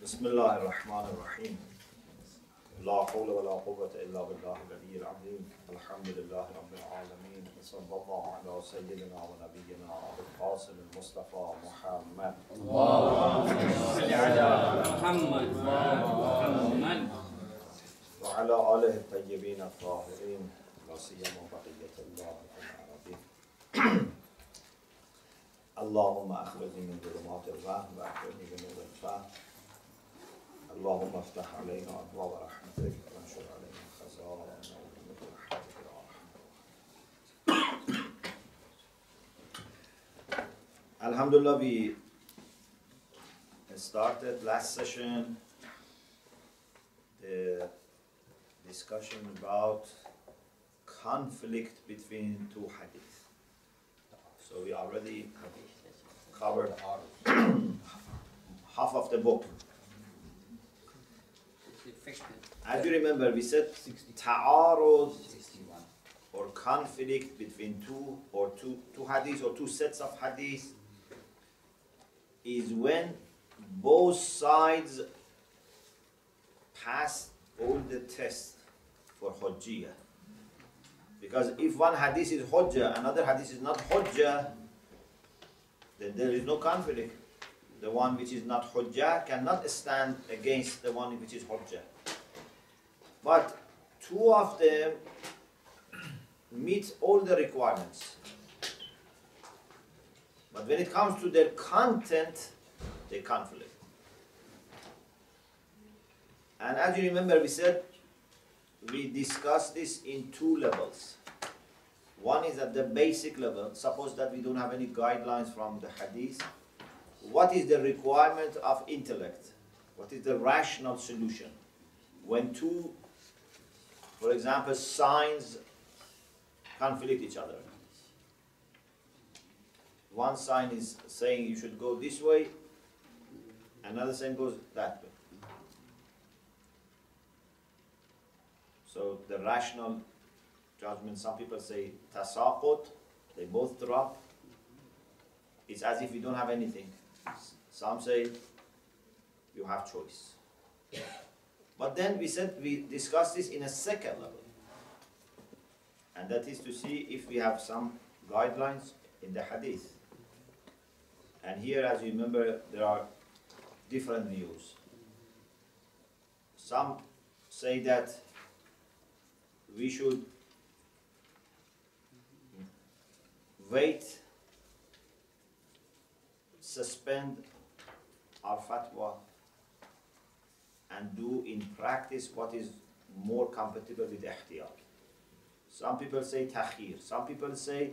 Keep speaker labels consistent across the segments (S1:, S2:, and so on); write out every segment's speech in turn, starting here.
S1: بسم الله الرحمن الرحيم لا حول ولا قوة إلا بالله العلي العظيم الحمد لله رب العالمين صلى الله على سيدنا ونبينا أبي القاسم المصطفى محمد
S2: اللهم صل على محمد
S1: وعلى آله الطيبين الطاهرين لا سيما بقية الله العربي اللهم أخرجني من ظلمات الوهم وأخرجني بنور الفهم اللهم افتح علينا أبواب رحمتك وانشر علينا خزائن رحمتك يا أرحم. Alhamdulillah, we started last session the discussion about conflict between two hadith. So we already covered half of the book. As you remember, we said ta'arud or conflict between two hadiths or two sets of hadiths is when both sides pass all the tests for hujjah. Because if one hadith is hujjah, another hadith is not hujjah, then there is no conflict. The one which is not hujjah cannot stand against the one which is hujjah. But two of them meet all the requirements. But when it comes to their content, they conflict. And as you remember, we said we discussed this in two levels. One is at the basic level. Suppose that we don't have any guidelines from the hadith. What is the requirement of intellect? What is the rational solution? When two, for example, signs conflict each other. One sign is saying you should go this way, another sign goes that way. So the rational judgment, some people say tasaqut, they both drop. It's as if you don't have anything. Some say you have choice. But then we said we discussed this in a second level. And that is to see if we have some guidelines in the hadith. And here, as you remember, there are different views. Some say that we should wait, suspend our fatwa, and do in practice what is more compatible with ihtiyat. Some people say takhir. Some people say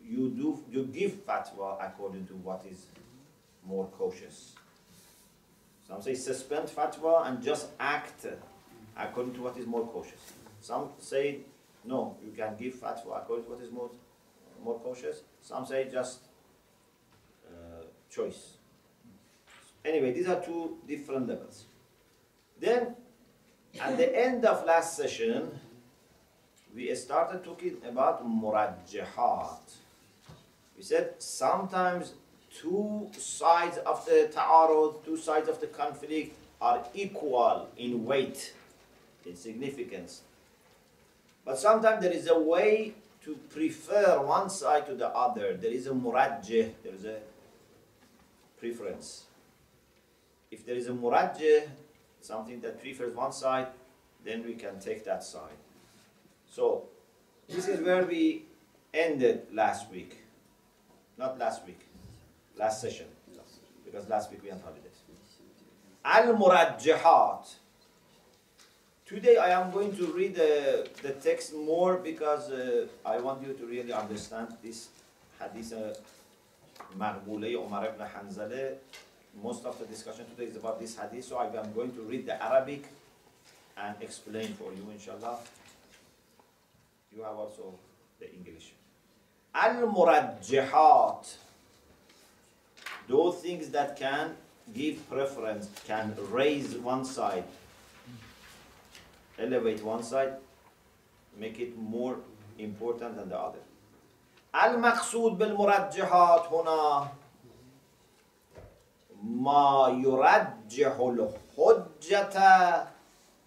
S1: you give fatwa according to what is more cautious. Some say suspend fatwa and just act according to what is more cautious. Some say no, you can give fatwa according to what is more cautious. Some say just choice. Anyway, these are two different levels. Then, at the end of last session, we started talking about murajjahat. We said sometimes two sides of the ta'arud, two sides of the conflict are equal in weight, in significance. But sometimes there is a way to prefer one side to the other. There is a murajjah, there is a preference. If there is a murajjah, something that prefers one side, then we can take that side. So, this is where we ended last week. Not last week, last session. Because last week we had holidays. Al-Murajjahat. Today I am going to read the text more because I want you to really understand this hadith Maghbuleh Umar ibn Hanzaleh. Most of the discussion today is about this hadith, so I am going to read the Arabic and explain for you, inshallah. You have also the English. Al-Murajjahat. Those things that can give preference, can raise one side, elevate one side, make it more important than the other. Al-Maqsood bil-Murajjahat huna ما يرجح الحجة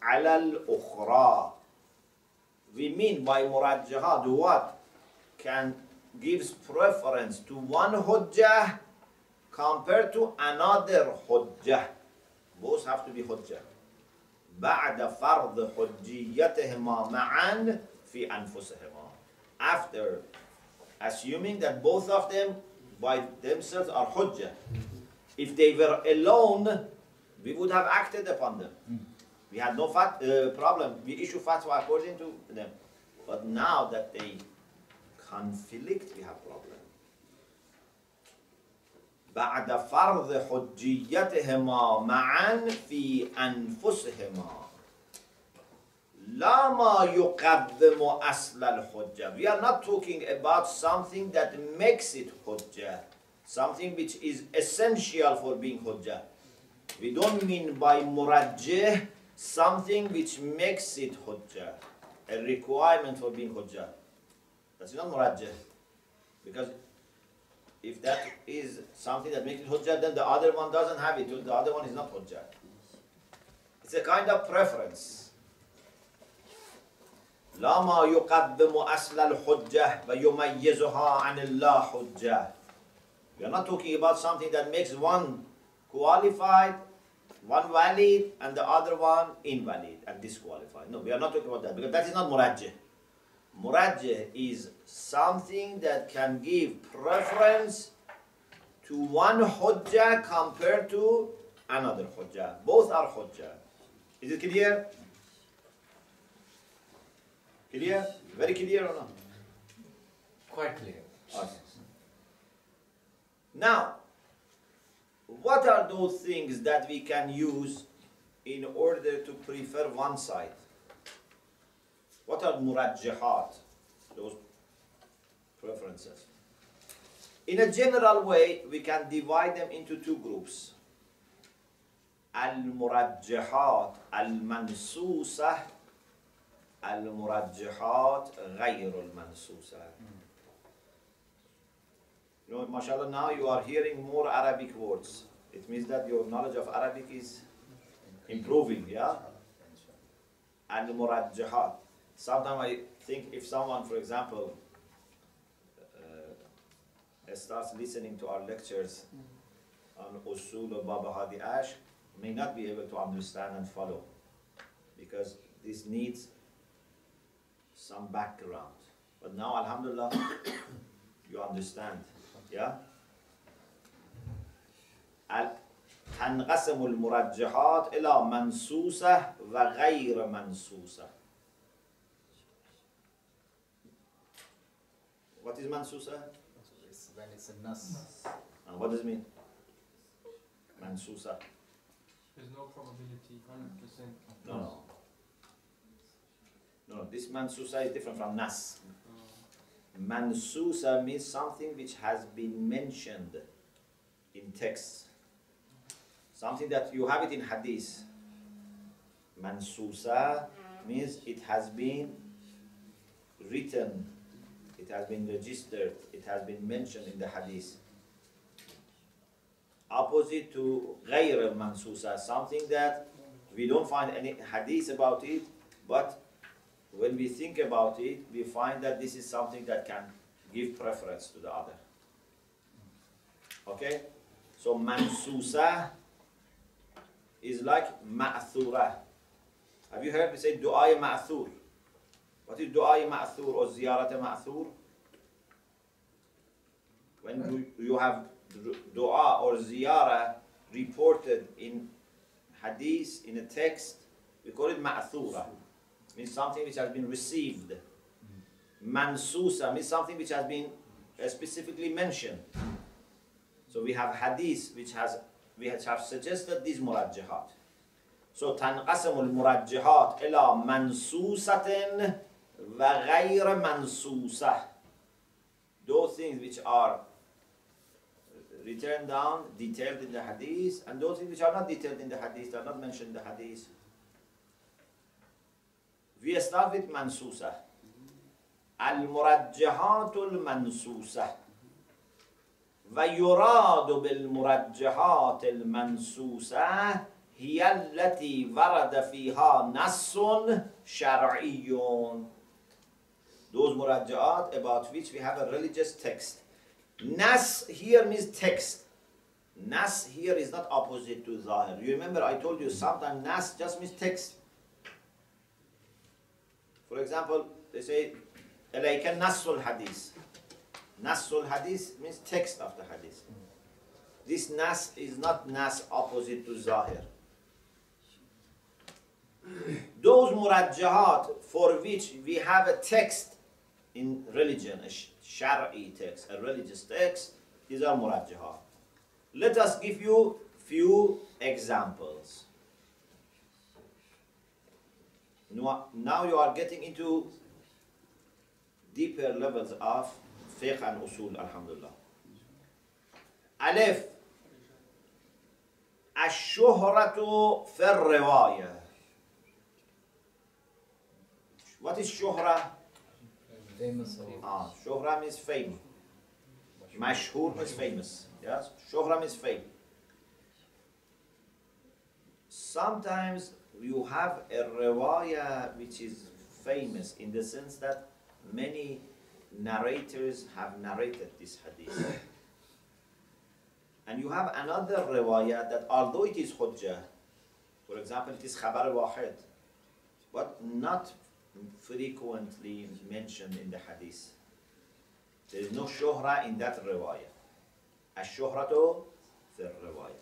S1: على الأخرى. We mean by murajjahat what can gives preference to one hujjah compared to another hujjah. Both have to be hujjah. بعد فرض حجيتهما معا في أنفسهما. After assuming that both of them by themselves are hujjah. If they were alone, we would have acted upon them. We had no problem. We issue fatwa according to them. But now that they conflict, we have problem. بعد فرض حجيتهما معا في أنفسهما لا ما يقدم أصل الحجة. We are not talking about something that makes it hujjah, something which is essential for being hujjah. We don't mean by murajjih something which makes it hujjah, a requirement for being hujjah. That's not murajjih. Because if that is something that makes it hujjah, then the other one doesn't have it, the other one is not hujjah. It's a kind of preference. لا ما يقدم أصل الحجة ويميزها عن الله حجة. We are not talking about something that makes one qualified, one valid, and the other one invalid and disqualified. No, we are not talking about that, because that is not murajjih. Murajjih is something that can give preference to one hujjah compared to another hujjah. Both are hujjah. Is it clear? Clear? Very clear or not?
S2: Quite clear.
S1: Okay. Now, what are those things that we can use in order to prefer one side? What are murajjihat, those preferences? In a general way, we can divide them into two groups. Al-murajjihat al-mansusah, al-murajjihat ghayr al-mansusah. You know, mashallah, now you are hearing more Arabic words. It means that your knowledge of Arabic is improving, yeah? Al-murajjihat. Sometimes I think if someone, for example, starts listening to our lectures on Usul or Baba Hadi Ash, may not be able to understand and follow, because this needs some background. But now, alhamdulillah, you understand. Yeah? تنقسم المرجحات إلى منسوسة وغير منسوسة. What is mansusa?
S3: When it's a nas.
S1: And what does it mean? Mansusa.
S4: There's no probability, 100%.
S1: No. This mansusa is different from nas. Mansusa means something which has been mentioned in text. Something that you have it in hadith. Mansusa means it has been written, it has been registered, it has been mentioned in the hadith. Opposite to ghayr al-mansusa, something that we don't find any hadith about it, but when we think about it, we find that this is something that can give preference to the other. Okay? So mansusa is like ma'thura. Have you heard me say du'a ma'thur? What is du'a ma'thur or ziyarat ma'thur? When you have du'a or ziyarah reported in hadith, in a text, we call it ma'thura. Means something which has been received. Mansusa means something which has been specifically mentioned. So we have hadith which we have suggested these murajjihat. So تنقسم المرجحات إلى منسوسة وغير منسوسة. Those things which are written down, detailed in the hadith, and those things which are not detailed in the hadith, are not mentioned in the hadith. We start with mansusa. Al-murajjihat al-mansusa. ويراد بالمرجحات المنصوصة هي التي ورد فيها نص شرعي. Those murajja'at about which we have a religious text. Nas here means text. Nas here is not opposite to zahir. You remember I told you sometimes nas just means text. For example, they say, "Alayka nasul hadith." Nasul hadith means text of the hadith. This nas is not nas opposite to zahir. Those murajjahat for which we have a text in religion, a shar'i text, a religious text, these are murajjahat. Let us give you few examples. Now you are getting into deeper levels of fiqh and usul, alhamdulillah. Alif, الشهرة في الرواية. What is shuhra?
S3: Famous.
S1: Shuhra means fame. Mashhur means famous. Yes, shuhra means fame. Sometimes you have a riwayah which is famous in the sense that many narrators have narrated this hadith. And you have another riwayah that although it is hujjah, for example, it is khabar wahid, but not frequently mentioned in the hadith. There is no shuhra in that riwayah. Ash-shuhratu fi riwayah.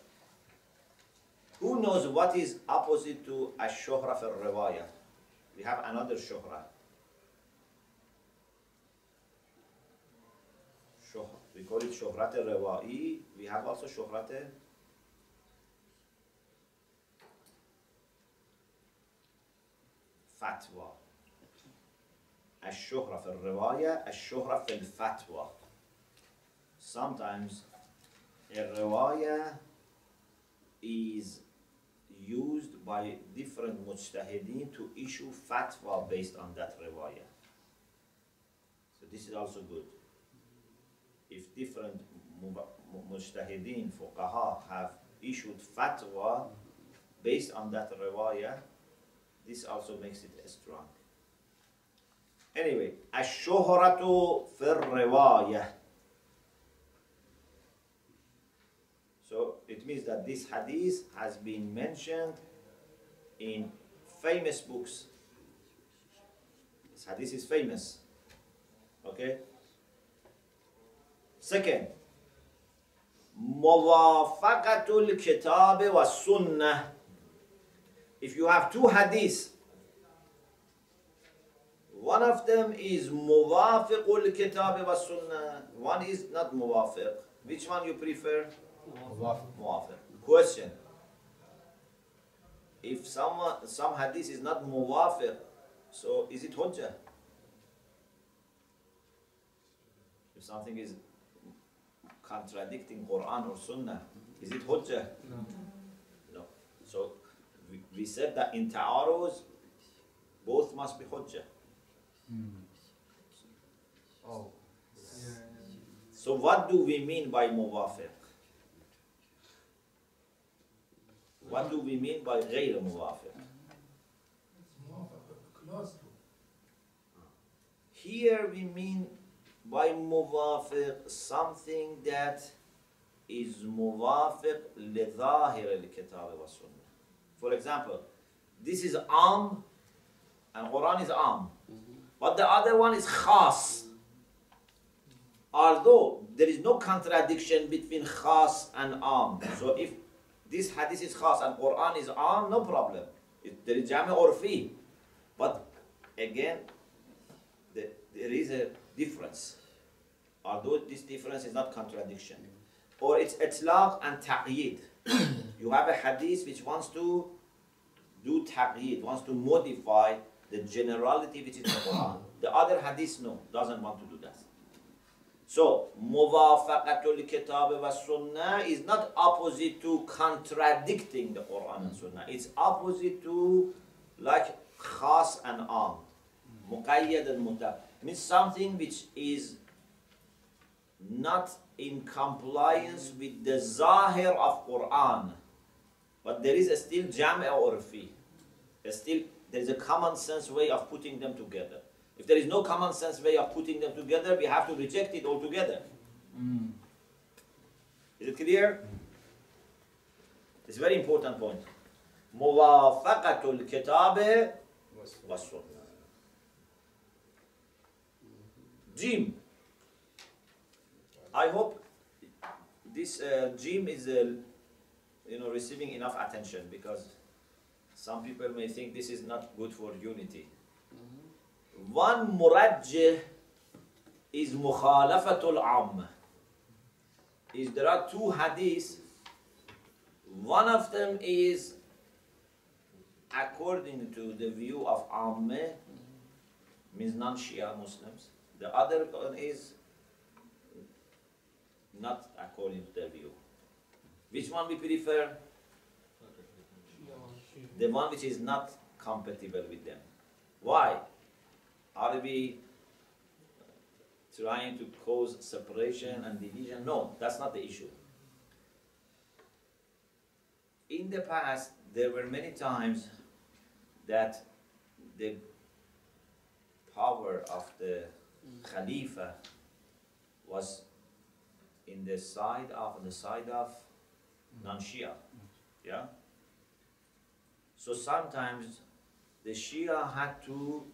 S1: Who knows what is opposite to ash-shuhra fi riwayah? We have another shuhra. We call it shuhrat al-riwa'i. We have also shuhrat fatwa. الشهرة في الرواية الشهرة في الفتوى. Sometimes a riwayah is used by different mujtahideen to issue fatwa based on that riwayah. So this is also good. If different mujtahideen, fuqaha have issued fatwa based on that riwayah, this also makes it strong. Anyway, ash-shuhratu fi riwayah. So it means that this hadith has been mentioned in famous books. This hadith is famous. Okay? Second, muwafaqatul kitab wa sunnah. If you have two hadiths, one of them is muwafiqul kitab wa sunnah, one is not muwafiq. Which one you prefer? Muwafiq. Question. If some hadith is not muwafiq, so is it hujjah? If something is contradicting Quran or Sunnah, is it hujjah? No. So we said that in ta'aruz, both must be hujjah.
S3: Oh.
S1: So what do we mean by muwafiq? What do we mean by غير muwafiq? Here we mean by muwafiq something that is muwafiq لظاهر الكتاب والسنة. For example, this is am and Quran is am, but the other one is khas. Although there is no contradiction between khas and am. So if this hadith is khas and Quran is am, no problem. There is jami' urfi. But again, there is a difference. Although this difference is not contradiction. Or it's itlaq and taqyid. You have a hadith which wants to do taqyid, wants to modify the generality which is in the Quran. The other hadith, no, doesn't want to do that. So, muwafaqatul kitab wa sunnah is not opposite to contradicting the Quran and Sunnah. It's opposite to like khas and am, muqayyad and mutlaq. Means something which is not in compliance with the zahir of Quran, but there is still jam'a urfi. Still, there is a common sense way of putting them together. If there is no common sense way of putting them together, we have to reject it altogether. Is it clear? It's a very important point. Muwafaqatul kitab wa sunnah. Jim. I hope this Jim is receiving enough attention, because some people may think this is not good for unity. One murajjih is mukhalafatul amm. There are two hadiths. One of them is according to the view of ammah, means non-Shia Muslims. The other one is not according to their view. Which one we prefer? The one which is not compatible with them. Why? Are we trying to cause separation and division? No, that's not the issue. In the past, there were many times that the power of the Khalifa was in the side of non-Shia. Yeah? So sometimes the Shia had to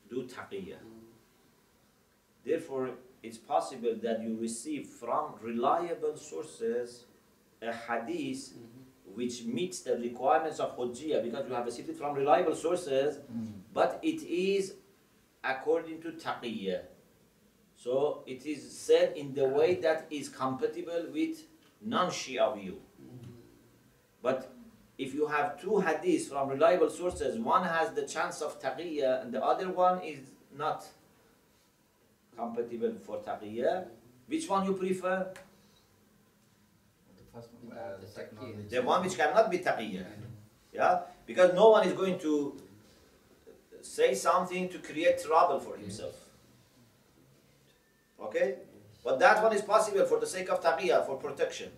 S1: do taqiyya. Therefore, it's possible that you receive from reliable sources a hadith which meets the requirements of Hujjiyah, because you have received it from reliable sources, but it is according to taqiyya. So it is said in the way that is compatible with non-Shia view. But if you have two hadiths from reliable sources, one has the chance of taqiyya and the other one is not compatible for taqiyya, which one you prefer?
S3: The first one. The second one.
S1: The one which cannot be taqiyya. Yeah? Because no one is going to say something to create trouble for himself. Okay? But that one is possible for the sake of taqiyya, for protection.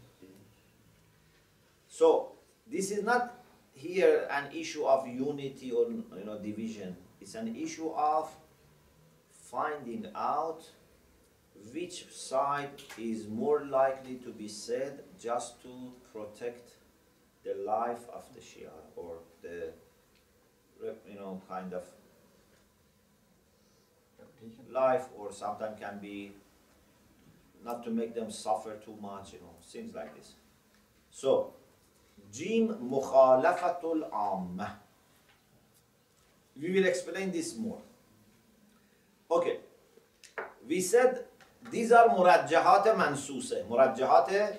S1: So, this is not here an issue of unity or division. It's an issue of finding out which side is more likely to be said just to protect the life of the Shia, or the kind of life, or sometimes can be not to make them suffer too much, things like this. So, Jim mukhalafatul ammah. We will explain this more. Okay. We said these are murajjahat mansuse. Murajjahat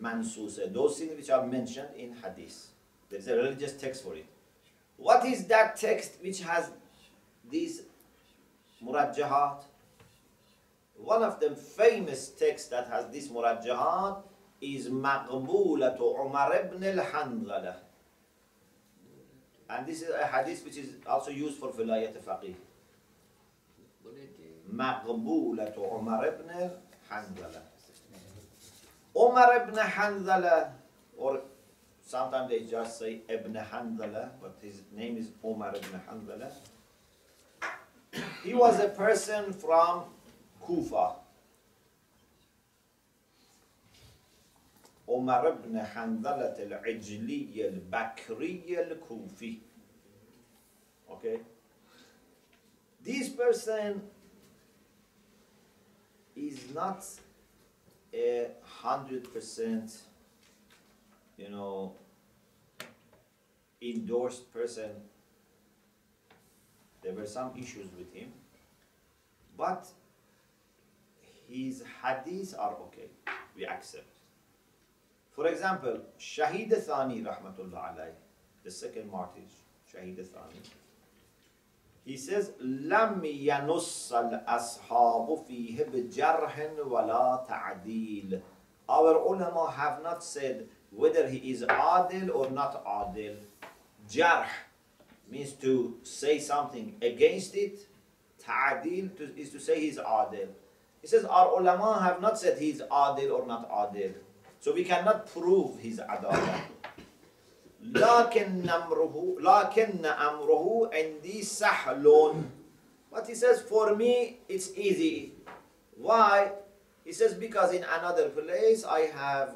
S1: mansuse. Those things which are mentioned in hadith. There is a religious text for it. What is that text which has these murajjahat? One of the famous texts that has this murajjahat is Maqbulatu Umar ibn al-Handala. And this is a hadith which is also used for Vilayat Faqih. Maqbulatu Umar ibn al-Handala. Umar ibn Handala, or sometimes they just say Ibn Handala, but his name is Umar ibn Handala. He was a person from Kufa. Umar ibn Handalat al-Ijli al-Bakri al-Kufi. Okay? This person is not a 100%, endorsed person. There were some issues with him, but his hadiths are okay. We accept. For example, Shahid Thani rahmatullah alayh, the second martyr, Shahid Thani, he says, لم ينص الأصحاب فيه بجرح ولا تعديل. Our ulama have not said whether he is adil or not adil. Jarh means to say something against it. Ta'adil is to say he's adil. He says our ulama have not said he's adil or not adil. So we cannot prove his adalah. لكن أمره عندي سهل. But he says, for me, it's easy. Why? He says, because in another place I have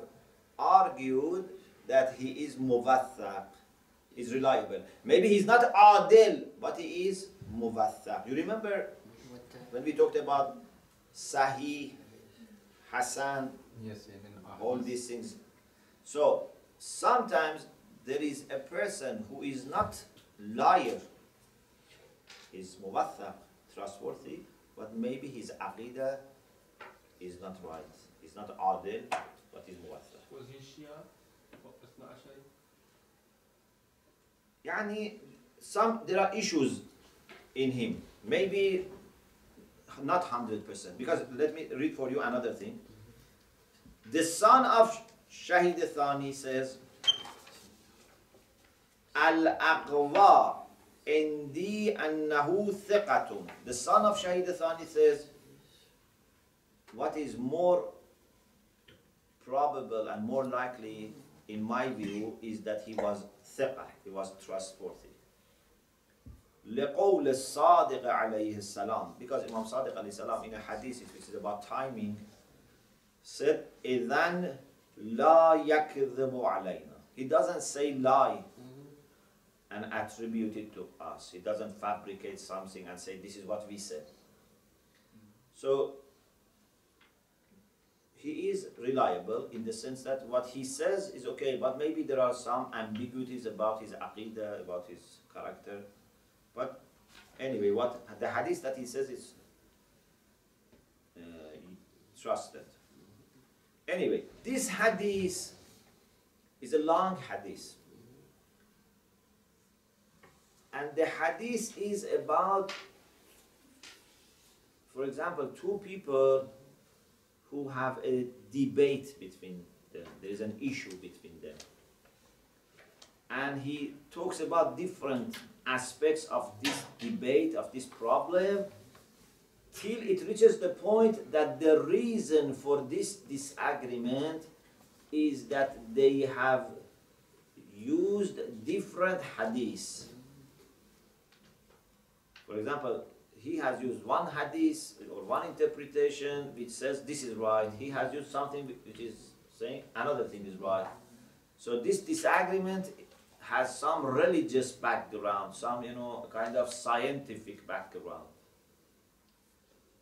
S1: argued that he is muwaththaq, is reliable. Maybe he's not adil, but he is muwaththaq. You remember when we talked about Sahih, Hasan,
S2: Yes, even
S1: all these things. So sometimes there is a person who is not liar, is muwaththaq, trustworthy, but maybe his aqidah is not right. He's not adil, but he's muwaththaq.
S4: Was he Shia? Or Ithna Ashari?
S1: There are issues in him. Maybe not 100%. Because let me read for you another thing. The son of Shahid Thani says, Al-Aqwa indi annahu thiqatun. The son of Shahid Thani says, what is more probable and more likely in my view is that he was thiqah, he was trustworthy. لقول الصادق عليه السلام, because Imam Sadiq alayhi salam in a hadith which is about timing said, إذن لا يكذب علينا. He doesn't say lie and attribute it to us. He doesn't fabricate something and say this is what we said. So he is reliable in the sense that what he says is okay, but maybe there are some ambiguities about his aqidah, about his character. But anyway, what the hadith that he says is trusted. Anyway, this hadith is a long hadith. And the hadith is about, for example, two people who have a debate between them. There is an issue between them. And he talks about different aspects of this debate, of this problem, till it reaches the point that the reason for this disagreement is that they have used different hadiths. For example, he has used one hadith or one interpretation which says this is right. He has used something which is saying another thing is right. So this disagreement has some religious background, some kind of scientific background.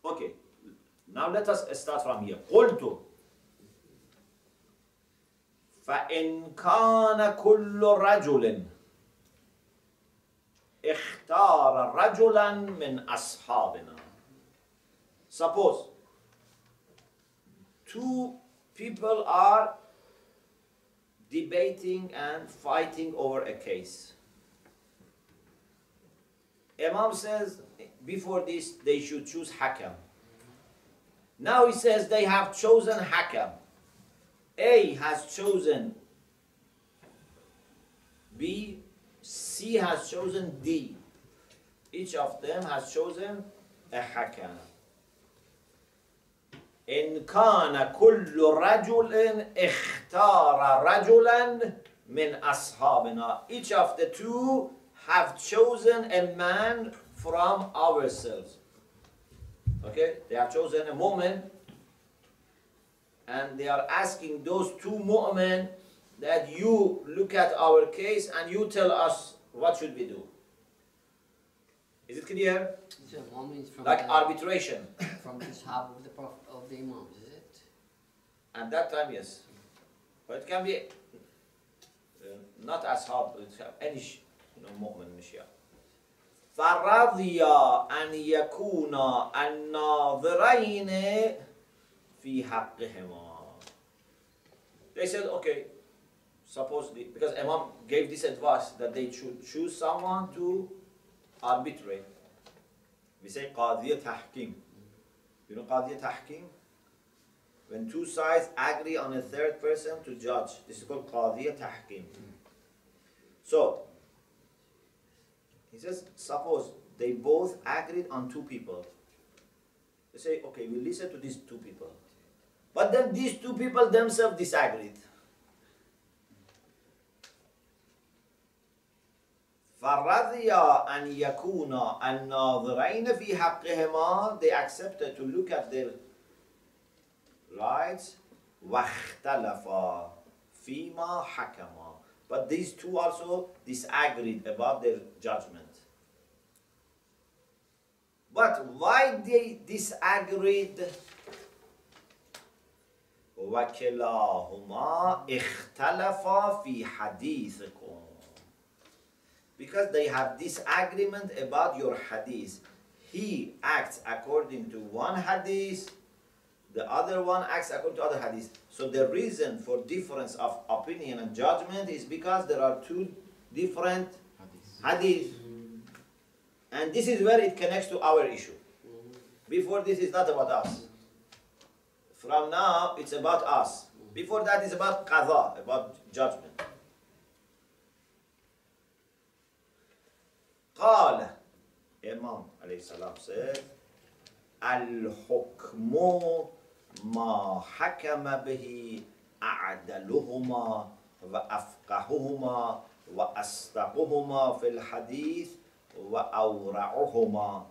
S1: Okay, now let us start from here. قلت فإن كان كل رجل اختار رجلا من أصحابنا. Suppose two people are debating and fighting over a case. Imam says before this they should choose hakam. Now he says they have chosen hakam. A has chosen B, C has chosen D. Each of them has chosen a hakam. إن كان كل رجل اختار رجلا من أصحابنا. Each of the two have chosen a man from ourselves. Okay, they have chosen a mu'min, and they are asking those two mu'min that you look at our case and you tell us what should we do. Is it clear?
S5: So woman is from
S1: Like
S5: the,
S1: arbitration.
S5: from the Sahaba of the Prophet of the Imams, is it?
S1: At that time, yes. But it can be not ashab, it can be any mu'min mishya. فَرَضِيَ أَنْ يَكُونَ النَّاظِرَيْنِ فِي حَقِّهِمَا. They said, okay, supposedly, because Imam gave this advice that they should choose someone to arbitrate. We say قاضية تحكيم. You know قاضية تحكيم? When two sides agree on a third person to judge. This is called قاضية تحكيم. So, he says, suppose they both agreed on two people. They say, okay, we listen to these two people. But then these two people themselves disagreed. فَرَضِيَ أَنْ يَكُونَ النَّاظِرَيْنَ فِي حَقِّهِمَا. They accepted to look at their rights. وَاخْتَلَفَا فِيمَا حَكَمَا. But these two also disagreed about their judgment. But why they disagreed? وَكِلَاهُمَا اخْتَلَفَا فِي حَدِيثِكُمْ. Because they have disagreement about your hadith. He acts according to one hadith, the other one acts according to other hadith. So the reason for difference of opinion and judgment is because there are two different hadith. And this is where it connects to our issue. Before this is not about us. From now it's about us. Before that is about qadha, about judgment. قال Imam alayhi salam said الحكم ما حكم به أعدلهما وأفقههما وأصدقهما في الحديث وأورعهما.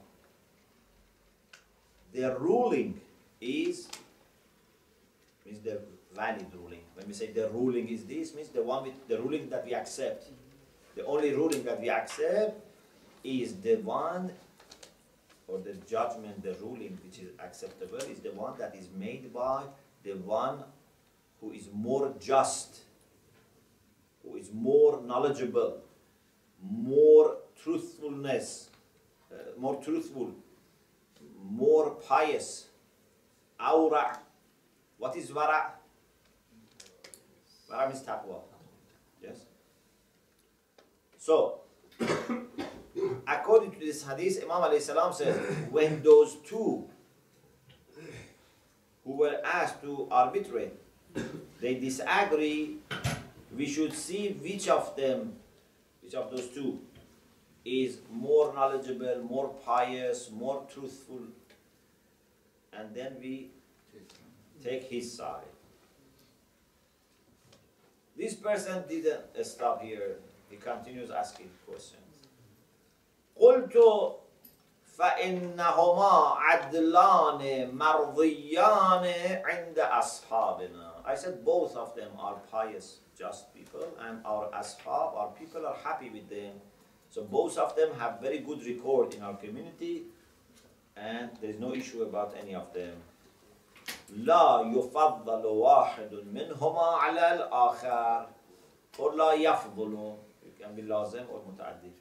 S1: The ruling means the valid ruling. When we say the ruling is this, means the ruling that we accept. The only ruling that we accept is the one, or the judgment, the ruling which is acceptable is the one that is made by the one who is more just, who is more knowledgeable, more truthfulness, more truthful, more pious. Awra. What is wara? Wara means taqwa. Yes. So, according to this hadith, Imam alayhi salam says, when those two who were asked to arbitrate, they disagree, we should see which of those two is more knowledgeable, more pious, more truthful, and then we take his side. This person didn't stop here. He continues asking questions. قلت فإنهما عدلان مرضيان عند أصحابنا. I said both of them are pious, just people, and our ashab, our people, are happy with them. So both of them have very good record in our community, and there is no issue about any of them. لا يفضل واحد منهما على الآخر or لا يفضل. It can be لازم or متعدي.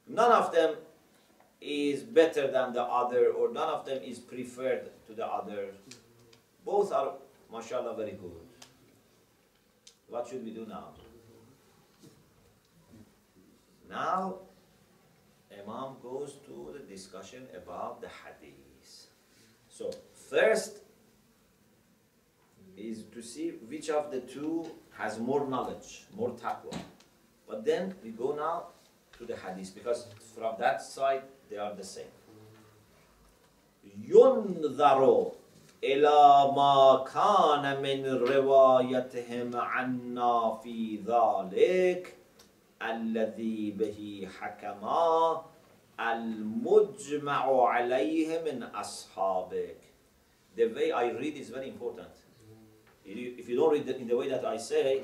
S1: None of them is better than the other, or none of them is preferred to the other. Both are, mashallah, very good. What should we do now? Now, Imam goes to the discussion about the hadith. So, first is to see which of the two has more knowledge, more taqwa. But then we go now to the hadith, because from that side they are the same. ينظر إلى ما كان من روايتهم عنا في ذلك الذي به حكما المجمع عليه من أصحابك. The way I read is very important. If you don't read it in the way that I say,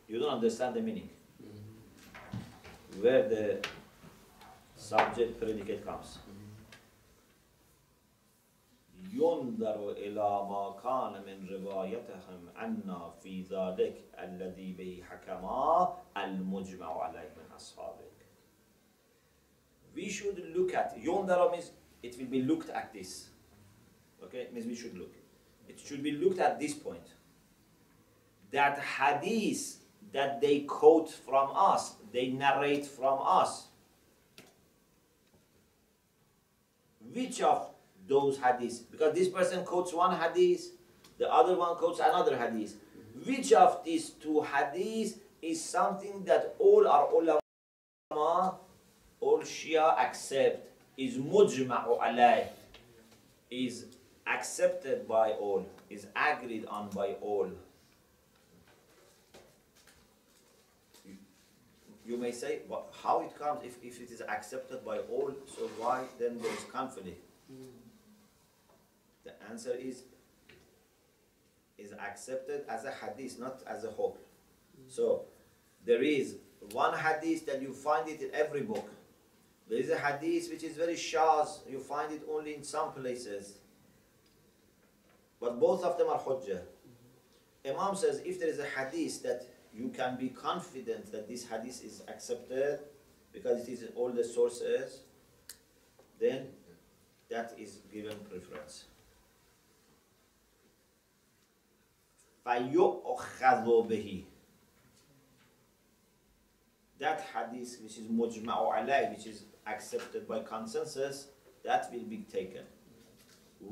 S1: you don't understand the meaning. Where the subject predicate comes. ينظر إلى ما كان من روايتهم عنا في ذلك الذي به حكما المجمع عليه من أصحابك. We should look at. ينظر means it will be looked at this. Okay, it means we should look. It should be looked at this point. That hadith that they quote from us, they narrate from us. Which of those hadiths? Because this person quotes one hadith, the other one quotes another hadith. Which of these two hadiths is something that all our ulama, all Shia accept, is mujma'u alayh, is accepted by all, is agreed on by all. You may say, but how it comes if it is accepted by all, so why then there is conflict? The answer is accepted as a hadith, not as a whole. So there is one hadith that you find it in every book. There is a hadith which is very shaz, you find it only in some places. But both of them are hujjah. Imam says if there is a hadith that you can be confident that this hadith is accepted because it is in all the sources, then that is given preference. فَيُؤْخَذُ بِهِ. That hadith which is mujma'u alayh, which is accepted by consensus, that will be taken.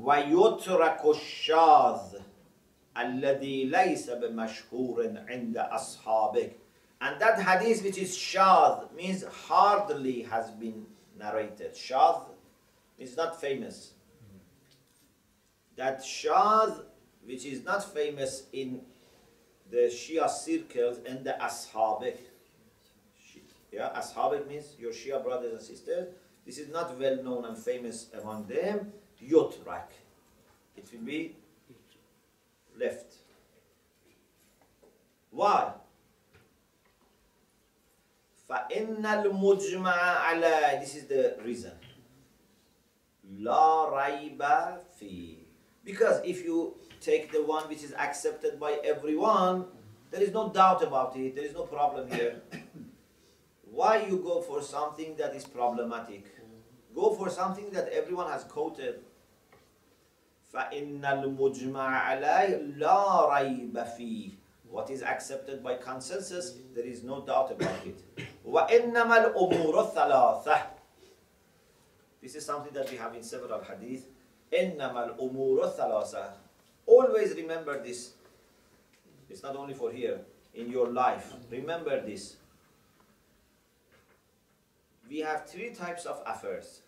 S1: وَيُتْرَكُ الشَّاذ الَّذِي لَيْسَ بِمَشْهُورٍ عِنْدَ أَصْحَابِكَ. And that hadith which is shadh means hardly has been narrated. Shadh is not famous. That shadh which is not famous in the Shia circles and the Ashabik. Yeah, Ashabik means your Shia brothers and sisters. This is not well known and famous among them. Yutrak. It will be left. Why? فَإِنَّ الْمُجْمَعَ عَلَى. This is the reason. لَا رَيْبَ فِي. Because if you take the one which is accepted by everyone, there is no doubt about it, there is no problem here. Why you go for something that is problematic? Go for something that everyone has quoted. فَإِنَّ الْمُجْمَعَ عَلَيْهِ لَا رَيْبَ فِيهِ. What is accepted by consensus, there is no doubt about it. وَإِنَّمَا الْأُمُورُ الثَّلَاثَةِ. This is something that we have in several hadith. إِنَّمَا الْأُمُورُ الثَّلَاثَةِ. Always remember this. It's not only for here, in your life. Remember this. We have three types of affairs.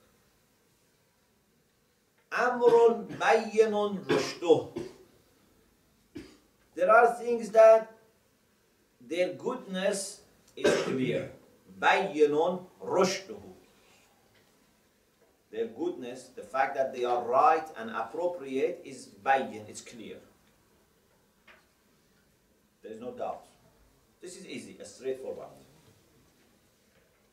S1: Amrun bayyinun rushduh. There are things that their goodness is clear. Bayyinun rushduh. Their goodness, the fact that they are right and appropriate is bayyin, it's clear. There is no doubt. This is easy, straightforward.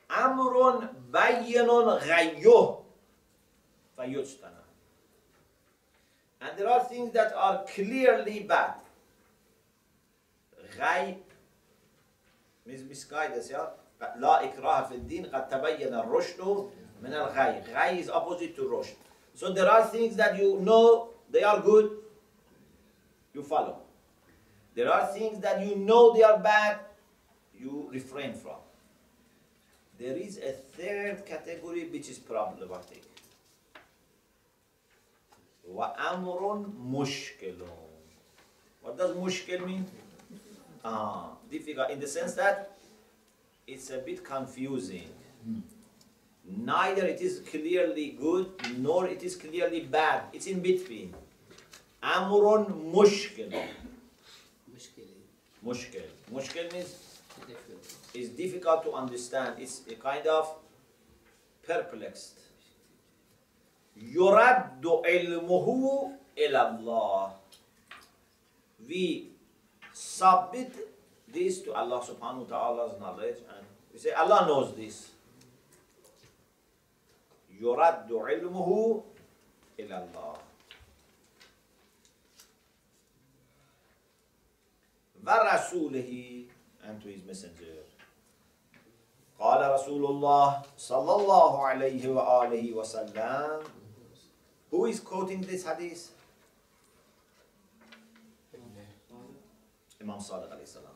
S1: Amrun bayyinun ghayyuh fayujtana. And there are things that are clearly bad. Ghay means misguidance, yeah? La ikraha fi din, qad tabayyana ar-rushdu min al-ghay. Ghay is opposite to rushd. So there are things that you know they are good, you follow. There are things that you know they are bad, you refrain from. There is a third category which is problematic. وَأَمْرٌ مُشْكِلٌ. What does mushkil mean? Difficult in the sense that it's a bit confusing. Neither it is clearly good, nor it is clearly bad. It's in between. Amrun mushkil. Mushkil. Mushkil means it's difficult to understand. It's a kind of perplexed. Yuraddu ilmuhu ila Allah. We submit this to Allah subhanahu wa ta'ala's knowledge and we say Allah knows this. Yuraddu ilmuhu ila Allah. Wa rasulihi, and to his messenger. قال رسول الله صلى الله عليه وآله وسلم. Who is quoting this hadith? Imam Sadiq alayhi salam.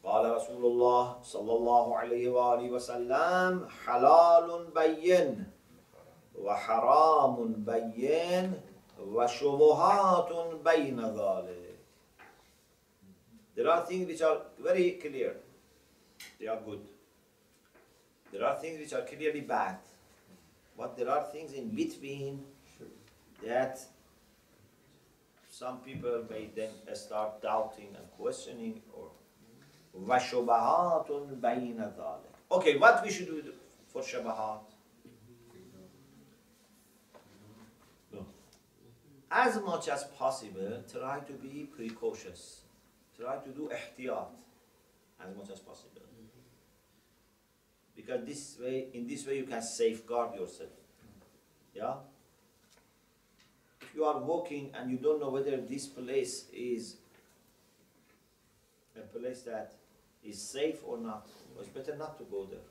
S1: قال رسول الله صلى الله عليه وآله وسلم حلال بين وحرام بين وشبهات بين ذلك. There are things which are very clear. They are good. There are things which are clearly bad. But there are things in between that some people may then start doubting and questioning, or وَشُبَهَاتٌ بَيْنَ ذَلِكَ. Okay, what we should do for shabahat? No. As much as possible, try to be precautious. Try to do ihtiyat as much as possible. Because in this way you can safeguard yourself. Yeah? If you are walking and you don't know whether this place is a place that is safe or not, it's better not to go there.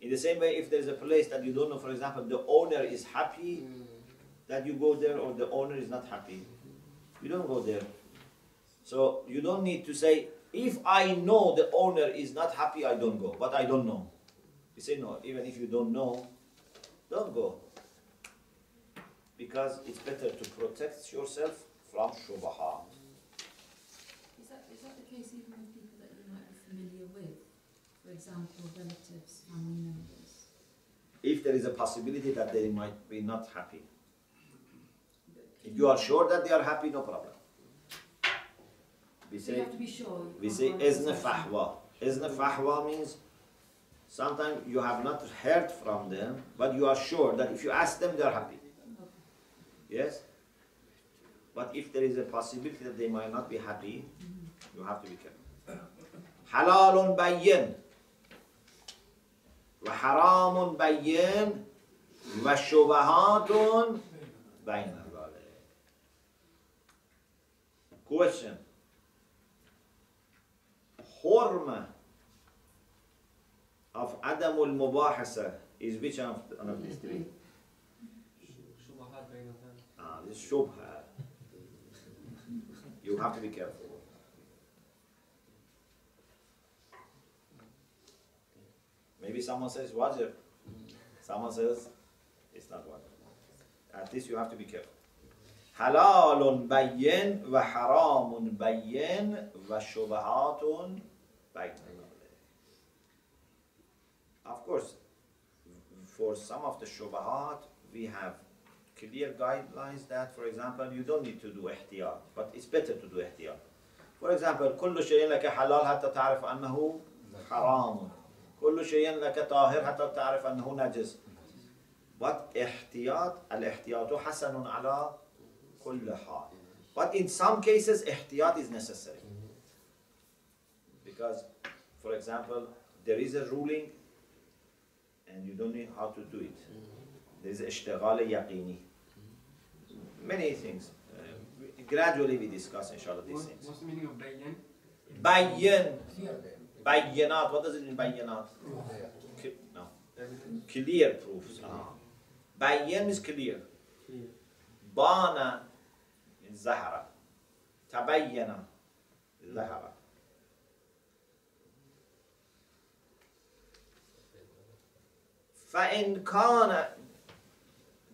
S1: In the same way, if there's a place that you don't know, for example, the owner is happy that you go there, or the owner is not happy, you don't go there. So you don't need to say, if I know the owner is not happy, I don't go, but I don't know. You say no, even if you don't know, don't go. Because it's better to protect yourself from shubahat.
S6: Is that the case even with people that you might be familiar with? For example, relatives, family members?
S1: If there is a possibility that they might be not happy. If you are sure that they are happy, no problem. We
S6: So you
S1: say,
S6: have to be sure.
S1: izn fahwa. Izn fahwa means sometimes you have not heard from them, but you are sure that if you ask them, they are happy.
S6: Okay.
S1: Yes? But if there is a possibility that they might not be happy, you have to be careful. Halalun bayyin, wa haramun bayyin, wa shubahatun bayna dhalik. Question. Hurma of Adamul Mubahasa is which one of these three?
S4: شبهات بين الذات.
S1: This is shubha. You have to be careful. Maybe someone says wajib. Someone says it's not wajib. At least you have to be careful. Halalun bayyin wa haramun bayyin wa shubahatun bayyin. Of course, for some of the shubahat, we have clear guidelines that, for example, you don't need to do ihtiyat, but it's better to do ihtiyat. For example, كل شيء لك حلال حتى تعرف أنه حرام. كل شيء لك طاهر حتى تعرف أنه نجس. But احتياط الاحتياط حسن على كل حال. But in some cases, احتياط is necessary. Because, for example, there is a ruling and you don't know how to do it. There is اشتغال يقيني. Many things. Gradually we discuss, inshallah, these things.
S4: What's the meaning of bayyan?
S1: Bayyan. Bayyanat. What does it mean, bayyanat? No. Clear proofs. Bayyan is clear. Bana is zahara. Tabayyana is zahara. فَإِنْ كَانَ.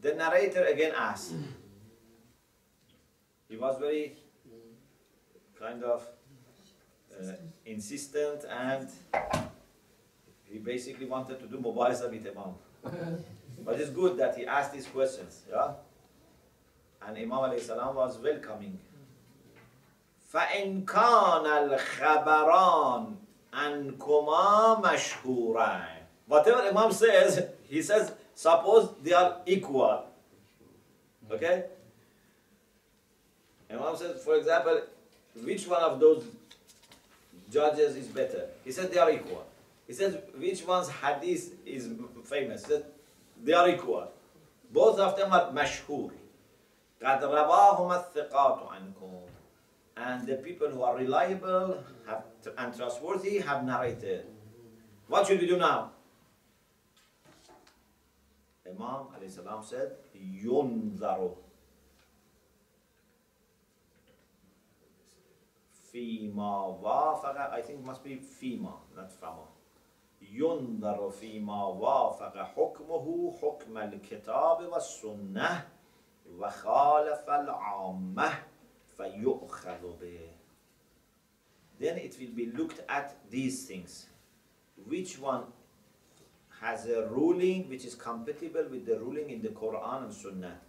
S1: The narrator again asked. He was very kind of insistent, and he basically wanted to do mubahiza with Imam. But it's good that he asked these questions, yeah? And Imam alayhi salam was welcoming. فَإِنْ كَانَ الْخَبَرَانِ أَنْكُمَا مَشْهُورَانِ. Whatever Imam says, he says, suppose they are equal. Okay? Imam says, for example, which one of those judges is better? He said they are equal. He says, which one's hadith is famous? He said, they are equal. Both of them are mashhur. قَدْ رَوَاهُمَا الثِّقَاتُ عَنْكُمْ. And the people who are reliable and trustworthy have narrated. What should we do now? Imam alayhi salam said, يُنْظَرُ فِيمَا وَافَقَ. I think it must be فِيمَا, not فَما. يُنْظَرُ فِيمَا وَافَقَ حُكْمُهُ حُكْمَ الْكِتَابِ وَالسُّنَّةِ وَخَالَفَ الْعَامَّةِ فَيُؤْخَذُ بِهِ. Then it will be looked at these things. Which one has a ruling which is compatible with the ruling in the Quran and Sunnah?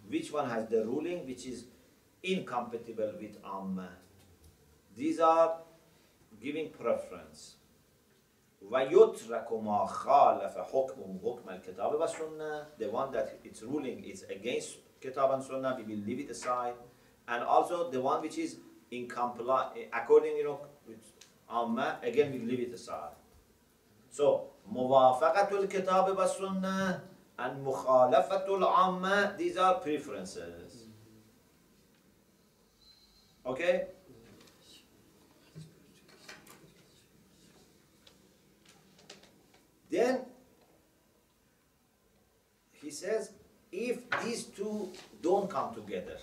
S1: which one has the ruling which is incompatible with Amma. These are giving preference. وَيُتْرَكُ مَا خَالَفَ حُكْمُهُ حُكْمَ الْكِتَابِ وَالسُّنَّةِ. The one that its ruling is against Kitab and Sunnah, we will leave it aside. And also the one which is in compliance, according, with Amma, again we leave it aside. So, مُوَافَقَةُ الْكِتَابِ وَالسُّنَّةِ and مُخَالَفَةُ الْعَامَّةِ, these are preferences. Okay? Then he says, if these two don't come together,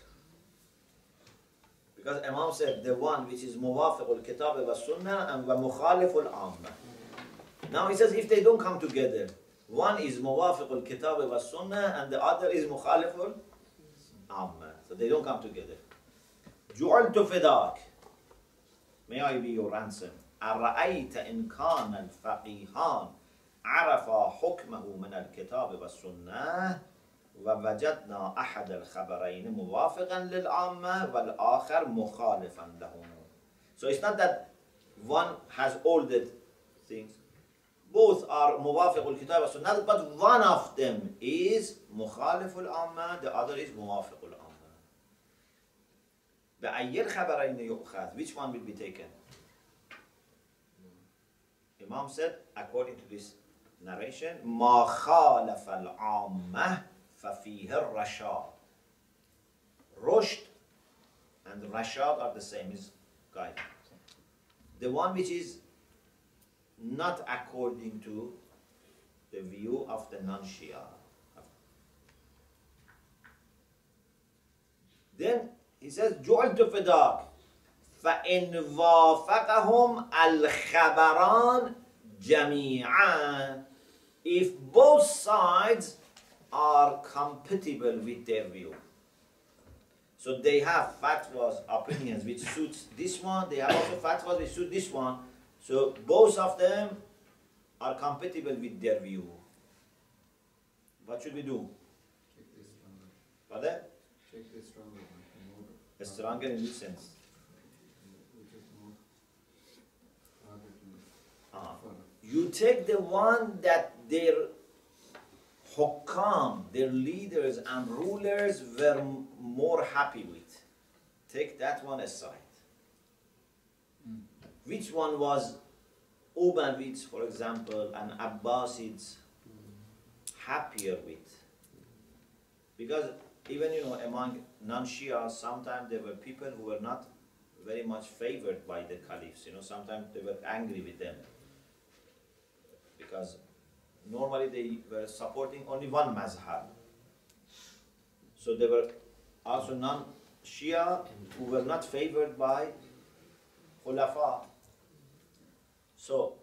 S1: because Imam said the one which is muwafiqul kitab wa sunnah and wa mukhaliful amma. Now he says if they don't come together, one is muwafiqul kitab wa sunnah and the other is mukhaliful amma. So they don't come together. Ju'altu fidak. May I be your ransom. أرأيت إن كان الفقيهان عرفا حكمه من الكتاب والسنة ووجدنا أحد الخبرين موافقا للعامة والآخر مخالفا لهم. So it's not that one has all the things. Both are موافق الكتاب والسنة, but one of them is مخالف العامة, the other is موافق العامة. بأي الخبرين يؤخذ? Which one will be taken? Imam said, according to this narration, ما خالف العامة ففيه الرشاد. Rushd and Rashad are the same, is guidance. The one which is not according to the view of the non-Shia. Then he says, جُعِلْتُ فِدَاكَ فَإِنْ وَافَقَهُمْ الْخَبَرَانِ جَمِيعًا. If both sides are compatible with their view. So they have fatwas, opinions which suits this one, they have also fatwas which suit this one. So both of them are compatible with their view. What should we do?
S3: Check this stronger.
S1: Pardon?
S3: Check this stronger one. In order.
S1: Stronger in which sense?
S3: Which is more harder to follow.
S1: You take the one that their hukam, their leaders and rulers were more happy with. Take that one aside. Which one was Umayyads, for example, and Abbasids happier with? Because even, among non-Shias, sometimes there were people who were not very much favored by the caliphs. Sometimes they were angry with them. Because normally they were supporting only one mazhab. So there were also non-Shia who were not favored by Khulafa. So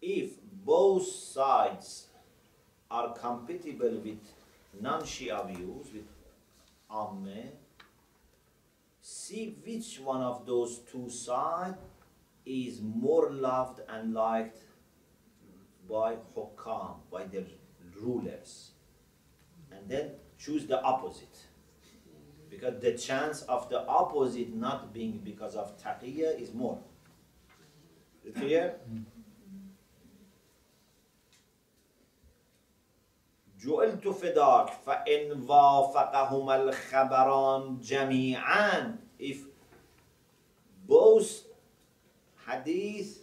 S1: if both sides are compatible with non-Shia views, with Ammeh, see which one of those two sides is more loved and liked by hukam, by their rulers, and then choose the opposite, because the chance of the opposite not being because of taqiyya is more. Is it clear? جُعِلْتُ فِدَاكَ فَإِنْ وَافَقَهُمَا الْخَبَرَانِ جَمِيعًا. If both hadith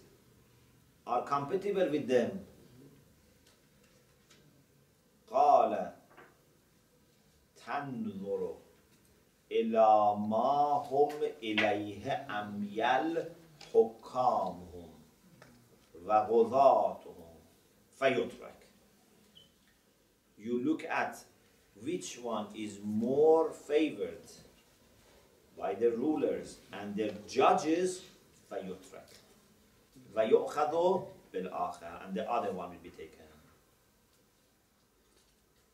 S1: are compatible with them, قال تنظر إلى ما هم إليه أميل حكامهم وغضاتهم فيترك. You look at which one is more favored by the rulers and their judges, فيترك. ويؤخذ بالآخر, and the other one will be taken.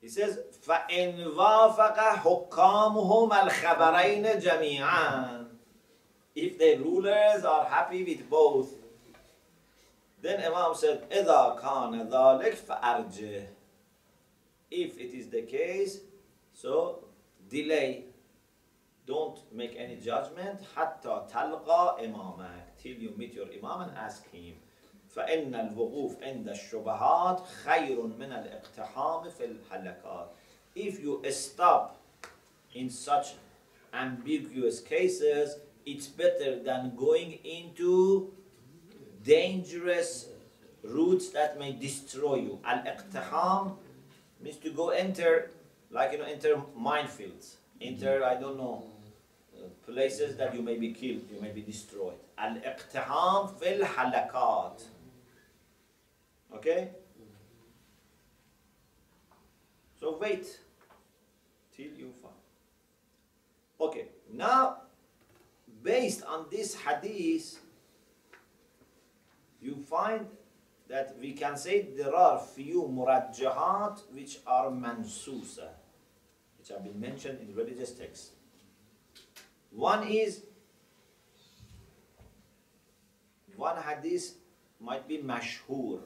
S1: He says, فَإِنْ وَافَقَ حُكَّامُهُمْ الْخَبَرَيْنِ جَمِيعًا. If the rulers are happy with both, then Imam said, إِذَا كَانَ ذَلِكَ فَأَرْجِهِ. If it is the case, so delay, don't make any judgment حتى تلقى إمامك, till you meet your imam and ask him. فإن الوقوف عند الشبهات خير من الاقتحام في الحلقات. If you stop in such ambiguous cases, it's better than going into dangerous routes that may destroy you. Al-iqtiham means to go enter, like enter minefields, enter, I don't know, places that you may be killed, you may be destroyed. Al-iqtiham fil halakat. Okay? So wait till you find. Okay, now based on this hadith, you find that we can say there are few murajjahat which are mansusa, which have been mentioned in religious texts. One is, one hadith might be mashhur,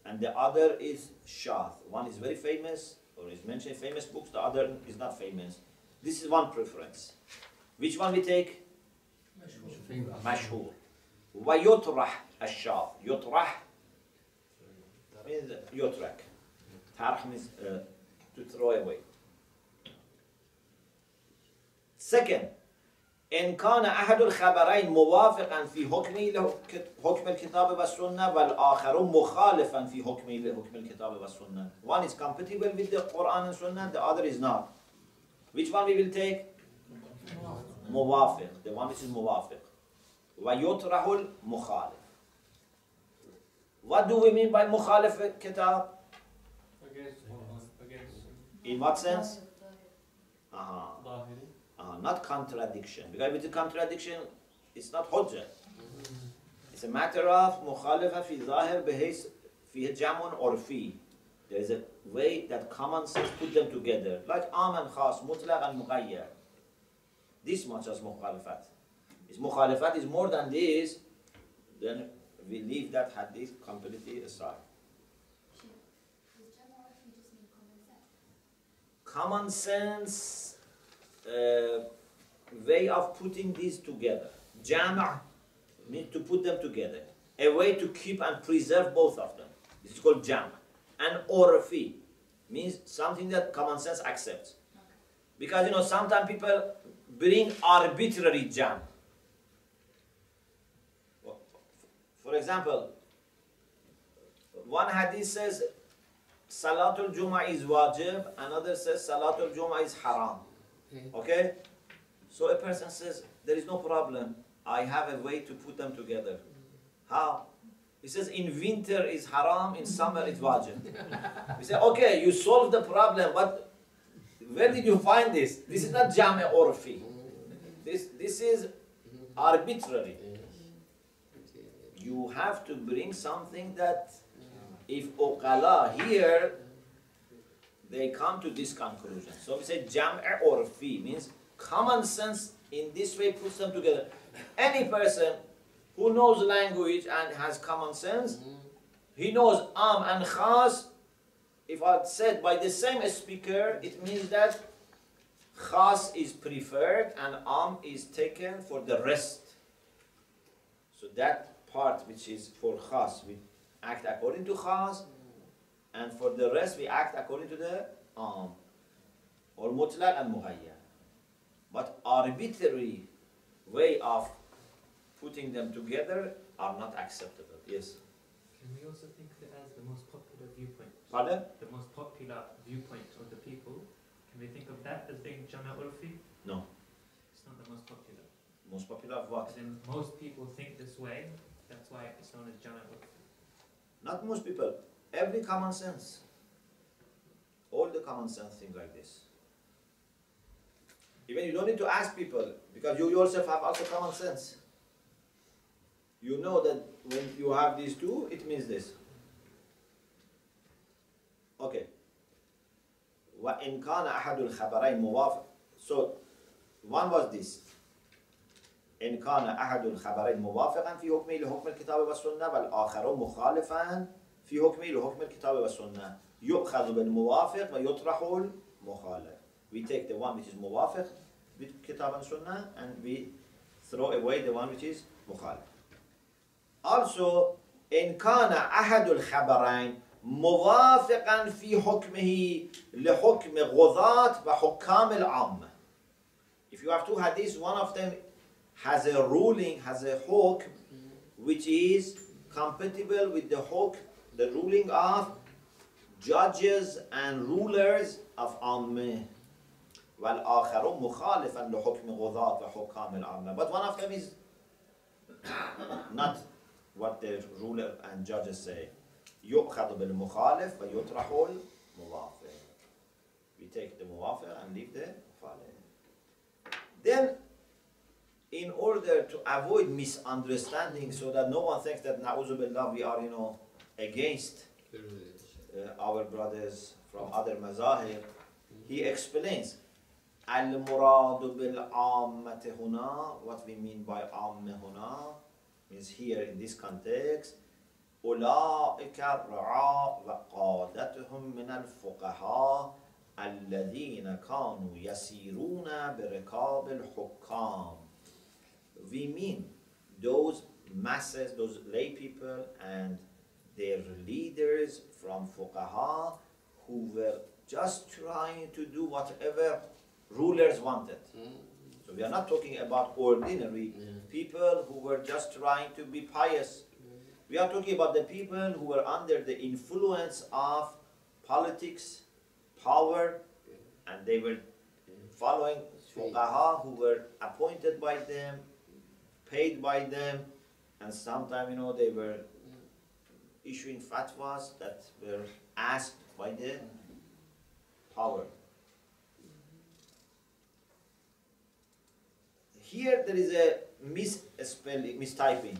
S1: and the other is shadh. One is very famous, or is mentioned in famous books, the other is not famous. This is one preference. Which one we take? Mashhur. وَيُطْرَحْ الشَّاذ. يُطْرَحْ means يُترك. Tarh means to throw away. Second, إن كان أحد الخبرين موافقا في حكم الكتاب والسنة والآخر مخالفا في حكم الكتاب والسنة. One is compatible with the Quran and Sunnah, the other is not. Which one we will take? موافق. The one which is موافق. ويطرح المخالف. What do we mean by مخالف الكتاب?
S4: Against.
S1: In what sense?
S4: ظاهري.
S1: Not contradiction. Because with the contradiction, it's not hujjah. It's a matter of مخالفة في ظاهر بحيث فيه جمع عرفي. There is a way that common sense put them together. Like عام and خاص, مطلق and مقيد. This much as مخالفات. If مخالفات is more than this, then we leave that hadith completely aside. Common sense way of putting these together. Jama' means to put them together. A way to keep and preserve both of them. This is called jama'. And urfi means something that common sense accepts. Because sometimes people bring arbitrary jam'. For example, one hadith says Salatul Jum'ah is wajib, another says Salatul Jum'ah is haram. Okay? So a person says, there is no problem. I have a way to put them together. How? He says, in winter is haram, in summer it's wajib. We say, okay, you solved the problem, but where did you find this? This is not jam' urfi. This is arbitrary. You have to bring something that, if uqala here, they come to this conclusion. So we say jam' urfi means common sense in this way puts them together. Any person who knows language and has common sense, he knows am and khas. If I said by the same speaker, it means that khas is preferred and am is taken for the rest. So that part which is for khas, we act according to khas, and for the rest we act according to the am, or mutlaq and mughayyan. But arbitrary way of putting them together are not acceptable. Yes?
S7: Can we also think of it as the most popular viewpoint?
S1: Pardon?
S7: The most popular viewpoint of the people. Can we think of that as being Jama' Urfi?
S1: No.
S7: It's not the most popular.
S1: Most popular of what?
S7: As in, most people think this way, that's why it's known as Jama' Urfi.
S1: Not most people. Every common sense. All the common sense think like this. Even you don't need to ask people, because you yourself have also common sense. You know that when you have these two, it means this. Okay. وَإِنْ كَانَ أَحَدُ الْخَبَرَيْنِ مُوَافِقًا. So, one was this. إن كان أحد الخبرين موافقا في حكمه لحكم الكتاب والسنة والآخر مخالفا في حكمه لحكم الكتاب والسنة يؤخذ بالموافق ويطرح المخالف. We take the one which is muwafiq with kitab and sunnah, and we throw away the one which is mukhalif. Also, إن كان أحد الخبرين موافقا في حكمه لحكم غضاة وحكام العامة. If you have two hadiths, one of them has a ruling, has a hukm which is compatible with the hukm, the ruling of judges and rulers of Ammah. والآخر مخالفا لحكم غضاة وحكام العامة. But one of them is not what the ruler and judges say. يؤخذ بالمخالف ويطرح الموافق. We take the muwafiq and leave the mukhalif. Then, in order to avoid misunderstanding, so that no one thinks that na'udhu billah we are, against our brothers from other mazahir, he explains al-muradu bil-ammati huna, what we mean by amma huna means here in this context أولئك الرعاة وقادتهم من الفقهاء الذين كانوا يسيرون بركاب الحكام. We mean those masses, those lay people and their leaders from fuqaha who were just trying to do whatever rulers wanted. So we are not talking about ordinary people who were just trying to be pious. We are talking about the people who were under the influence of politics, power, and they were following fuqaha who were appointed by them, paid by them, and sometimes, they were issuing fatwas that were asked by the power. Here there is a misspelling, mistyping.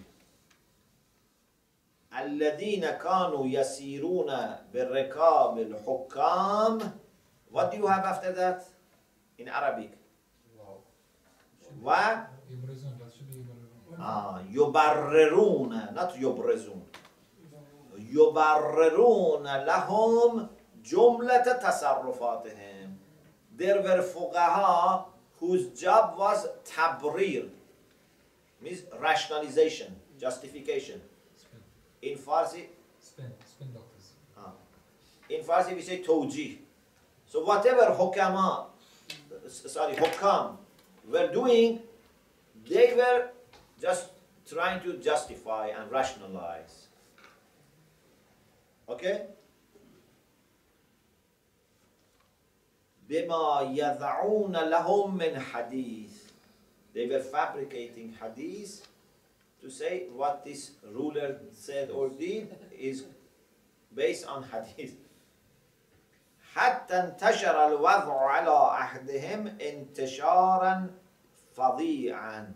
S1: الذين كانوا يسيرون بالركاب الحكام. What do you have after that in Arabic? Wow. يبررون, not يبرزون. يبررون لهم جملة تصرفاتهم. There were fuqaha whose job was tabrir, means rationalization, justification. In Farsi,
S8: spin doctors.
S1: In Farsi we say tawjih. So whatever hukam were doing, they were just trying to justify and rationalize. Okay? بما يضعون لهم من حديث. They were fabricating hadith to say what this ruler said or did is based on hadith. حتى انتشر الوضع على أحدهم انتشارا فظيعا.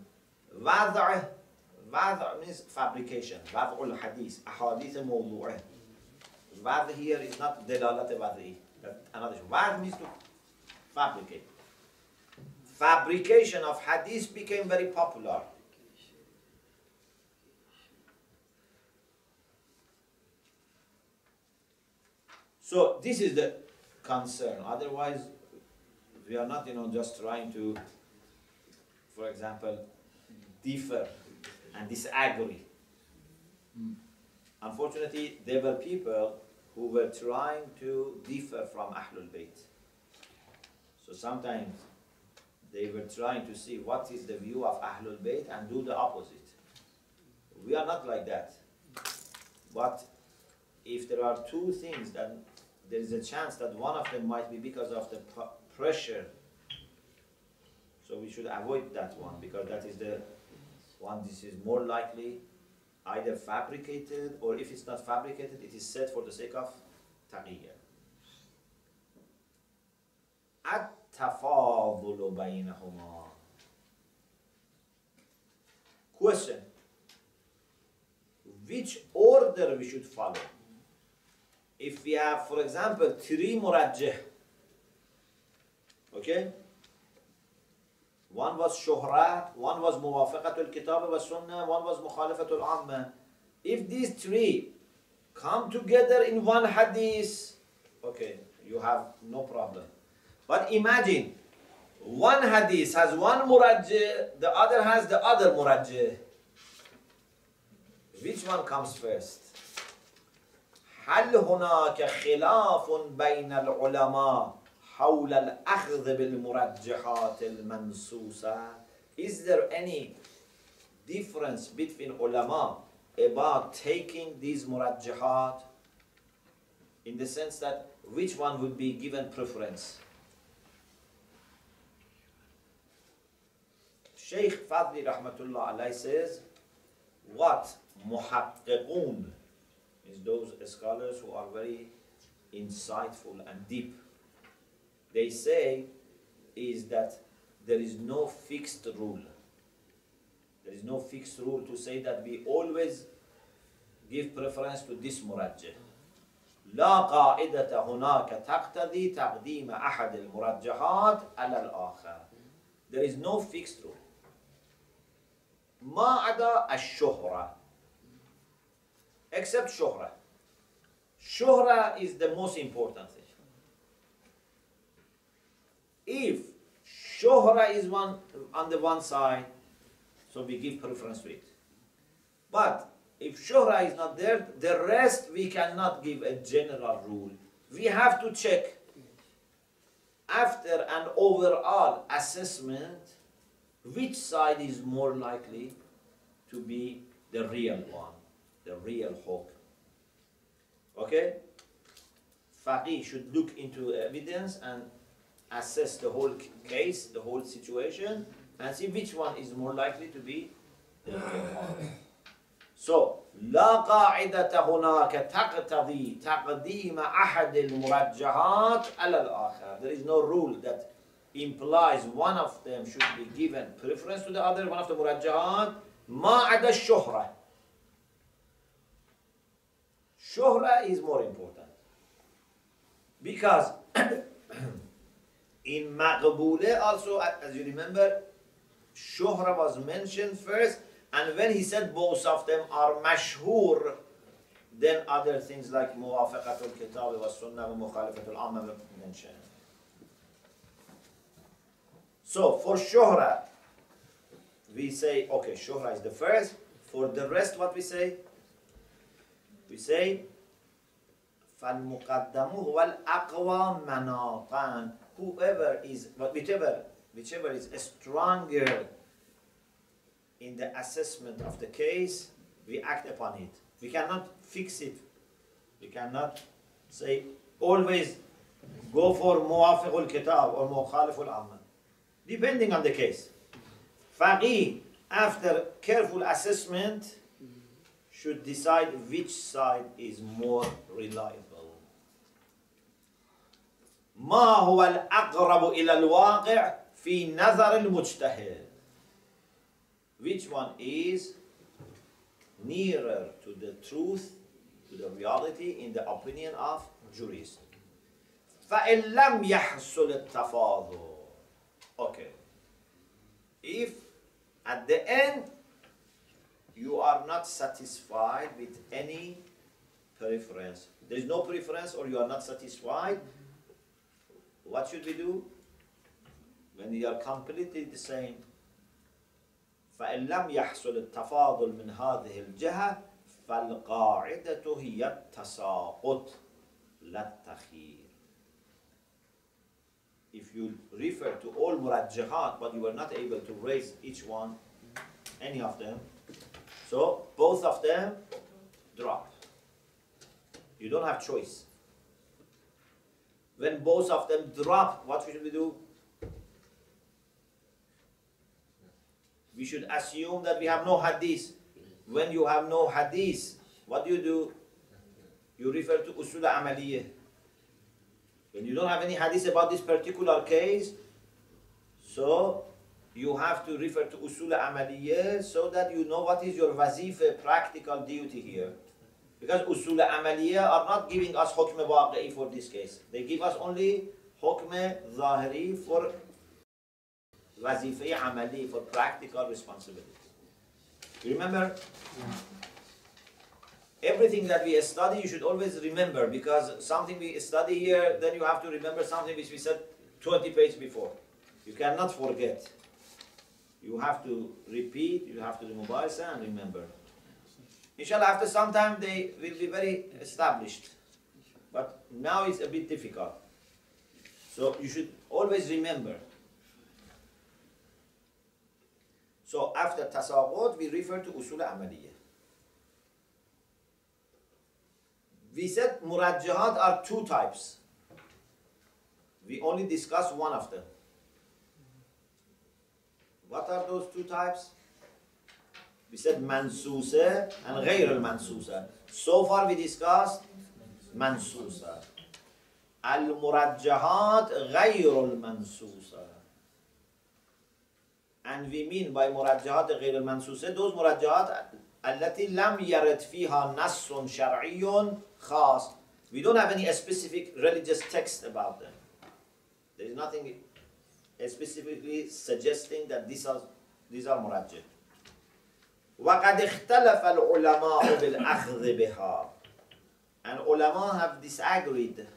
S1: وضع means fabrication. وضع الحديث أحاديث موضوعه. وضع here is not دلالة وضعي. Another word means to fabricate. Fabrication of hadith became very popular. So this is the concern. Otherwise, we are not, just trying to, for example, differ and disagree. Unfortunately, there were people who were trying to differ from Ahlul Bayt. So sometimes they were trying to see what is the view of Ahlul Bayt and do the opposite. We are not like that. But if there are two things, then there is a chance that one of them might be because of the pressure. So we should avoid that one, because that is the one this is more likely either fabricated, or if it's not fabricated, it is said for the sake of taqiyya. التفاضل بينهما. Question: which order we should follow? If we have, for example, 3 murajjih, okay? One was shuhrat, one was muwafaqatul kitab wa sunnah, one was mukhalifatul amma. If these 3 come together in one hadith, okay, you have no problem. But imagine, one hadith has one murajjih, the other has the other murajjih. Which one comes first? هل هناك خلاف بين العلماء حول الأخذ بالمرجحات المنصوصة? Is there any difference between ulama about taking these murajjihat, in the sense that which one would be given preference? Sheikh Fadli rahmatullah alayhi says, what muhaqqiqun, is those scholars who are very insightful and deep, they say is that there is no fixed rule. There is no fixed rule to say that we always give preference to this murajjih. لا قاعدة هناك تقتضي تقديم أحد المرجحات على الآخر. There is no fixed rule. ما عدا الشهرة. Except shuhra. Shuhra is the most important thing. If shuhra is one on the one side, so we give preference to it. But if shuhra is not there, the rest we cannot give a general rule. We have to check after an overall assessment which side is more likely to be the real one, the real hukm. Okay? Faqih should look into evidence and assess the whole case, the whole situation, and see which one is more likely to be the real one. So, لا قاعدة هناك تقتضي تقديم أحد المرجحات على الآخر. There is no rule that implies one of them should be given preference to the other, one of the murajjahat, ما عدا الشهرة. Shuhra is more important. Because in Maqbule also, as you remember, Shuhra was mentioned first, and when he said both of them are mashhur, then other things like muwafaqatul kitab wa sunnah wa mukhalifatul amma were mentioned. So for Shuhra, we say, okay, Shuhra is the first. For the rest, what we say? We say, فَالْمُقَدَّمُ هُوَ الْأَقْوَى مَنَاطًا. Whichever is stronger in the assessment of the case, we act upon it. We cannot fix it. We cannot say, always go for muwafiqul kitab or mukhaliful amma. Depending on the case. Faqih, after careful assessment, should decide which side is more reliable. ما هو الأقرب إلى الواقع في نظر المجتهد. Which one is nearer to the truth, to the reality in the opinion of jurists. فإن لم يحصل التفاضل. Okay. If at the end you are not satisfied with any preference, there is no preference or you are not satisfied, what should we do? When you are completely the same, فإن لم يحصل التفاضل من هذه الجهة فالقاعدة هي التساقط لا التخيير. If you refer to all murajjihat but you were not able to raise each one, any of them, so both of them drop. You don't have choice. When both of them drop, what should we do? We should assume that we have no hadith. When you have no hadith, what do? You refer to usul amaliyah. When you don't have any hadith about this particular case, so you have to refer to usul amaliyah so that you know what is your wazifa, practical duty here. Because usul amaliyah are not giving us hukm waqi'i for this case. They give us only hukm zahiri for wazifa amali, for practical responsibility. You remember? Everything that we study, you should always remember, because something we study here, then you have to remember something which we said 20 pages before. You cannot forget. You have to repeat, you have to do mubaisa and remember. Inshallah, after some time they will be very established. But now it's a bit difficult. So you should always remember. So after tasawwud, we refer to usul amaliyah. We said murajjahat are two types. We only discussed one of them. What are those two types? We said mansusa and ghayr al-mansusa. So far we discussed mansusa. Al-murajjahat ghayr al-mansusa. And we mean by murajjahat ghayr al-mansusa, those murajjahat التي لم يرد فيها نص شرعي خاص. We don't have any specific religious text about them. There is nothing specifically suggesting that these are murajjah. وقد اختلف العلماء بالأخذ بها. And ulama have disagreed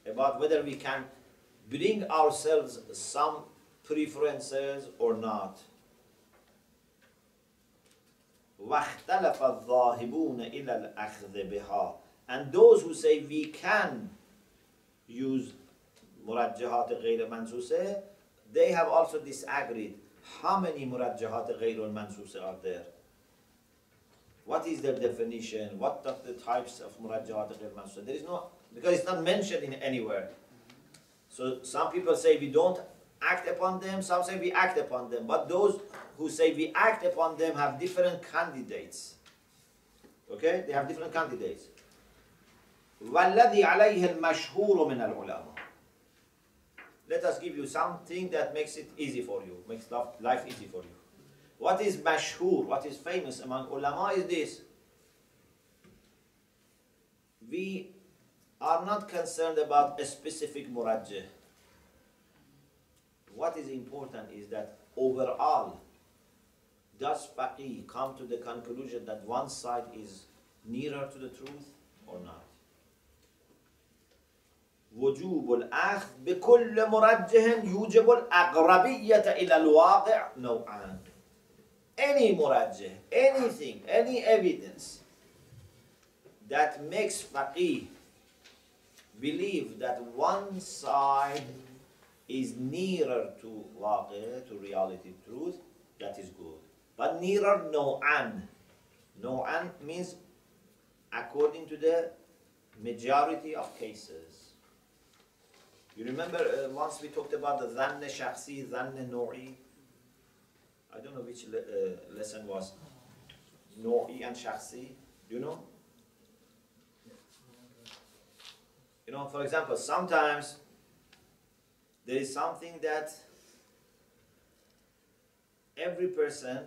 S1: about whether we can bring ourselves some preferences or not. وَاخْتَلَفَ الظَّاهِبُونَ إِلَى الْأَخْذِ بِهَا. And those who say we can use murajjahat ghayr mansusa, they have also disagreed. How many murajjahat ghayr mansusa are there? What is their definition? What are the types of murajjahat ghayr mansusa? There is no, because it's not mentioned in anywhere. So some people say we don't act upon them, some say we act upon them. But those who say we act upon them have different candidates. Okay? They have different candidates. وَالَّذِي عَلَيْهِ الْمَشْهُورُ مِنَ الْعُلَمَاءِ. Let us give you something that makes it easy for you, makes life easy for you. What is mashhur, what is famous among ulama is this. We are not concerned about a specific murajjah. What is important is that overall, does faqih come to the conclusion that one side is nearer to the truth or not? وجوب الأخذ بكل مرجح يوجب الأقربية إلى الواقع نوعان. Any murajjah, anything, any evidence that makes faqih believe that one side is nearer to waqi', to reality, truth, that is good. But nearer no'an. No'an means according to the majority of cases. You remember once we talked about the dhann shakhsi, dhann no'i. I don't know which lesson was no'i and shakhsi. Do you know? You know, for example, sometimes there is something that every person,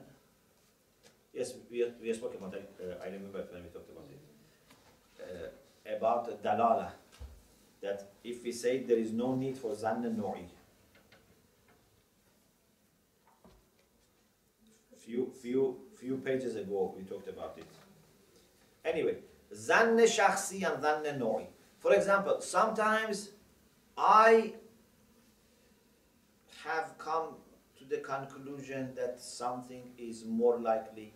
S1: yes, we spoke about it, I remember when we talked about dalala, that if we say there is no need for zann no'i, few pages ago we talked about it. Anyway, zann shakhsi and zann no'i. For example, sometimes I have come to the conclusion that something is more likely.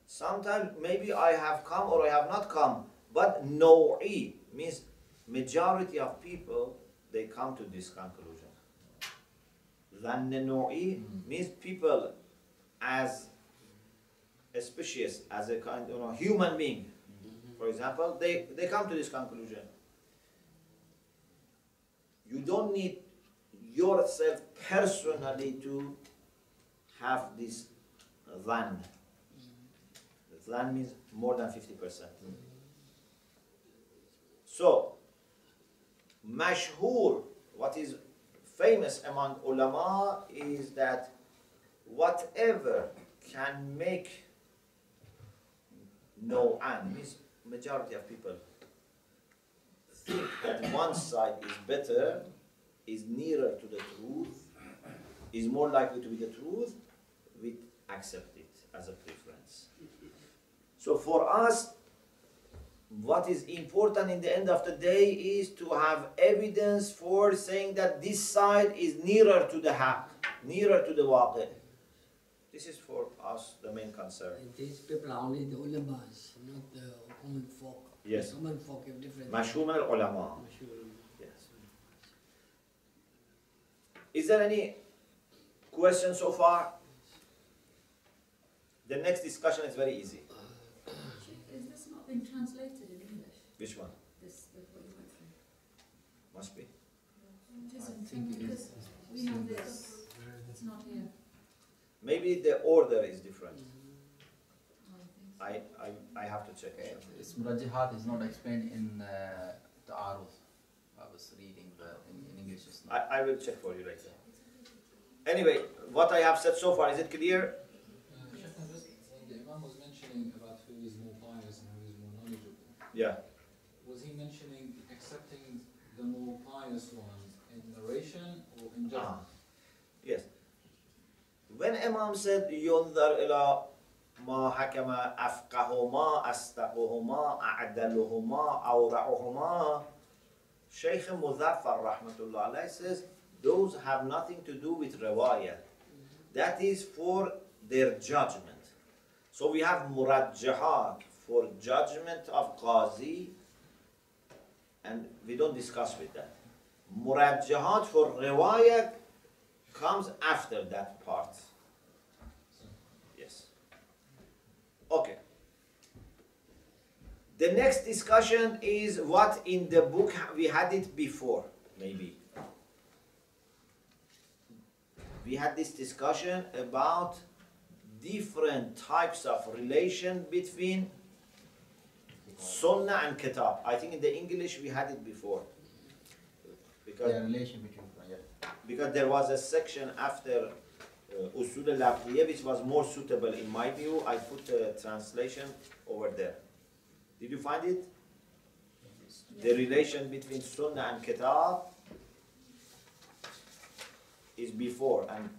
S1: Sometimes maybe I have come or I have not come, but no'i means majority of people, they come to this conclusion. Dhann no'i means people as a species, as a kind of human being, for example, they come to this conclusion. You don't need yourself personally to have this dhann. Dhann means more than 50%. So, mashhur, what is famous among ulama is that whatever can make no'an, means majority of people think that one side is better, is nearer to the truth, is more likely to be the truth, we accept it as a preference. So for us, what is important in the end of the day is to have evidence for saying that this side is nearer to the haqq, nearer to the waqi. This is for us the main concern.
S5: And these people are only the ulamas, not the common folk.
S1: Yes.
S5: The common folk have different.
S1: Mashhum al-ulama.
S5: Mashhur.
S1: Yes. Is there any question so far? The next discussion is very easy.
S6: Is this not been translated in English?
S1: Which one?
S6: This, what you went through?
S1: Must be.
S6: It
S3: I
S6: isn't,
S3: think it
S6: because
S3: is.
S6: we have this, it's not here.
S1: Maybe the order is different.
S6: I think so.
S1: I have to check.
S9: Its murajihat is not explained in the Aruf. I was reading in English. It's not.
S1: I will check for you later. Anyway, what I have said so far, is it clear?
S3: Sheikh, just when the Imam was mentioning about who is more pious and who is more knowledgeable,
S1: Yeah.
S3: was he mentioning accepting the more pious ones in narration or in judgment?
S1: Yes. When Imam said ينظر إلى ما حكم أفقههما أصدقهما أعدلهما أورعهما, Sheikh Muzaffar rahmatullah alayhi says those have nothing to do with riwayah. That is for their judgment. So we have murajjahat for judgment of qazi, and we don't discuss with that. Murajjahat for riwayah comes after that part. Yes. Okay. The next discussion is what in the book we had it before, maybe. We had this discussion about different types of relation between Sunnah and Kitab. I think in the English we had it before. Because
S9: The relation between
S1: because there was a section after Usul al-Aqliyah which was more suitable in my view. I put the translation over there. Did you find it? The relation between Sunnah and Kitab is before, and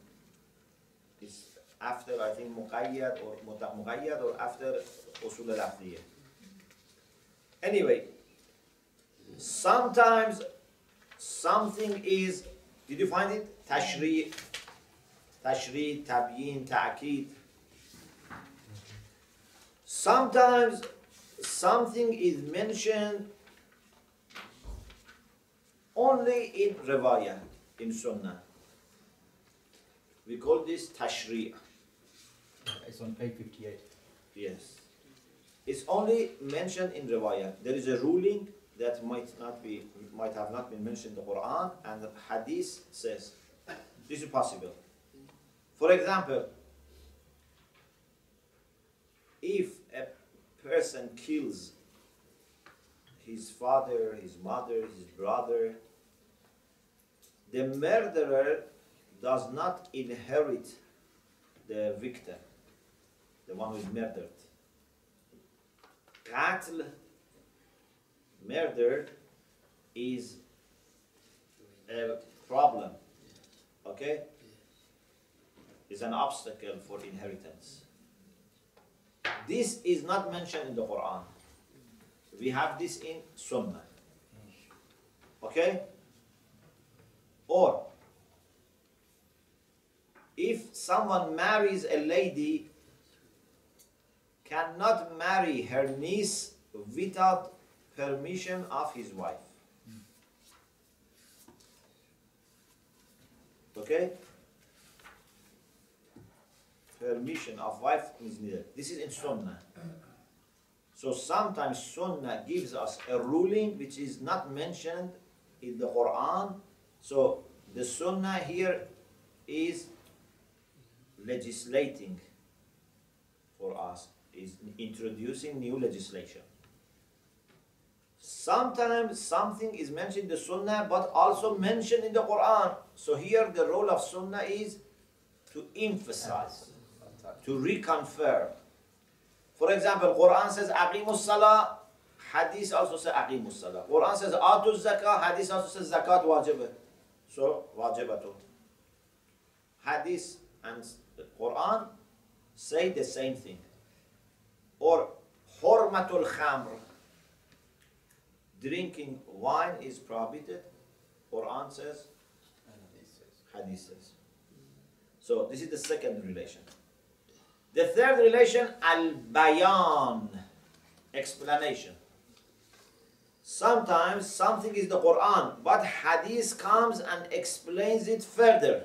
S1: it's after, I think, Muqayyad or Muqayyad, or after Usul al-Aqliyah. Anyway, sometimes something is, did you find it? Tashri', tabyin, ta'kid. Sometimes something is mentioned only in riwayah, in Sunnah. We call this tashri'.
S9: It's on page 58.
S1: Yes. It's only mentioned in riwayah. There is a ruling that might have not been mentioned in the Quran, and the Hadith says this is possible. For example, if a person kills his father, his mother, his brother, the murderer does not inherit the victim, the one who is murdered. Qatl, murder, is a problem, okay? Is an obstacle for inheritance. This is not mentioned in the Quran. We have this in Sunnah, okay? Or if someone marries a lady, cannot marry her niece without permission of his wife. Okay? Permission of wife is needed. This is in Sunnah. So sometimes Sunnah gives us a ruling which is not mentioned in the Quran. So the Sunnah here is legislating for us, is introducing new legislation. Sometimes something is mentioned in the Sunnah but also mentioned in the Quran. So here the role of Sunnah is to emphasize, to reconfirm. For example, Quran says Aqimus Salah, Hadith also says Aqimus Salah. Quran says Atu Zakah, Hadith also says Zakat wajibah. So wajibatu. Hadith and the Quran say the same thing. Or Hurmatul Khamr, drinking wine is prohibited. Quran says, Hadith says. So this is the second relation. The third relation, al-bayan, explanation. Sometimes something is the Quran, but Hadith comes and explains it further.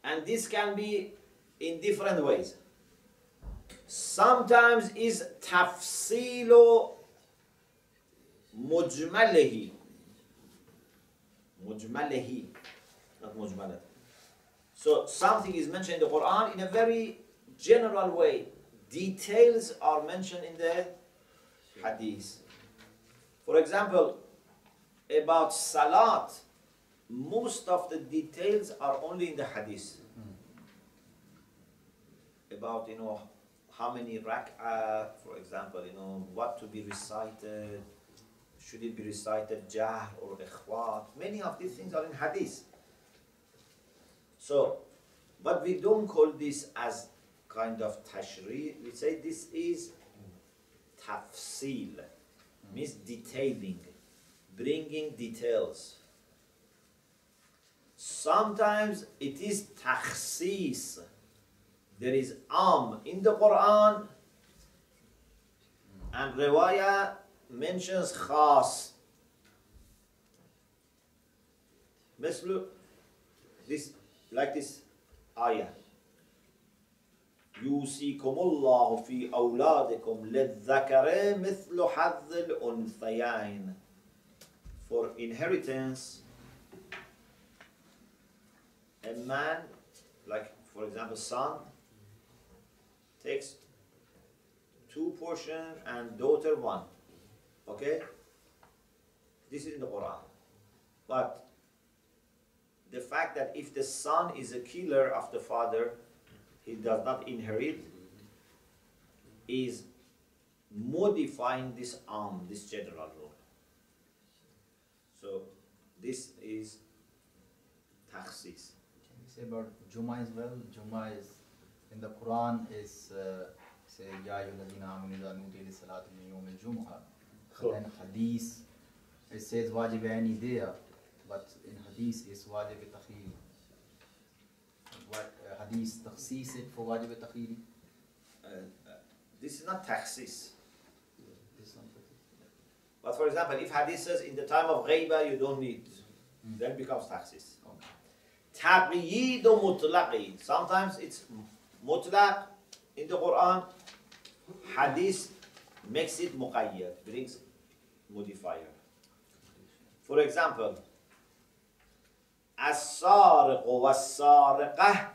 S1: And this can be in different ways. Sometimes is tafsilu mujmalihi. Mujmalihi, not mujmalat. So something is mentioned in the Quran in a very general way. Details are mentioned in the Hadith. For example, about Salat, most of the details are only in the Hadith. About, how many rak'ah, for example, what to be recited, should it be recited jahr or ikhwat. Many of these things are in Hadith. So, but we don't call this as kind of tashri'. We say this is tafsil, means detailing, bringing details. Sometimes it is takhsis. There is in the Quran, and riwayah mentions khas. This, like this ayah. يوصيكم الله في أولادكم للذكر مثل حظ الأنثيين. For inheritance, a man, like for example, son, takes 2 portions and daughter 1. Okay? This is in the Quran. But the fact that if the son is a killer of the father, he does not inherit, is modifying this this general rule. So this is takhsis.
S9: Can you say about Jummah as well? Jummah is in the Quran is say Ya ayyuhalladhina amanu idha nudiya lis-salati min yawm al-jum'ah.
S1: Sure.
S9: Then Hadith, it says wajib aini there, but in Hadith is wajib takhiri. Hadith takhsis it for wajib takhiri.
S1: This is not takhsis.
S9: This one.
S1: But for example, if Hadith says in the time of ghaiba you don't need, then it becomes takhsis. Taqyid or mutlaqi. Sometimes it's mutlaq in the Quran. Hadith makes it muqayyad, brings modifier. For example, as-sariqu was-sariqah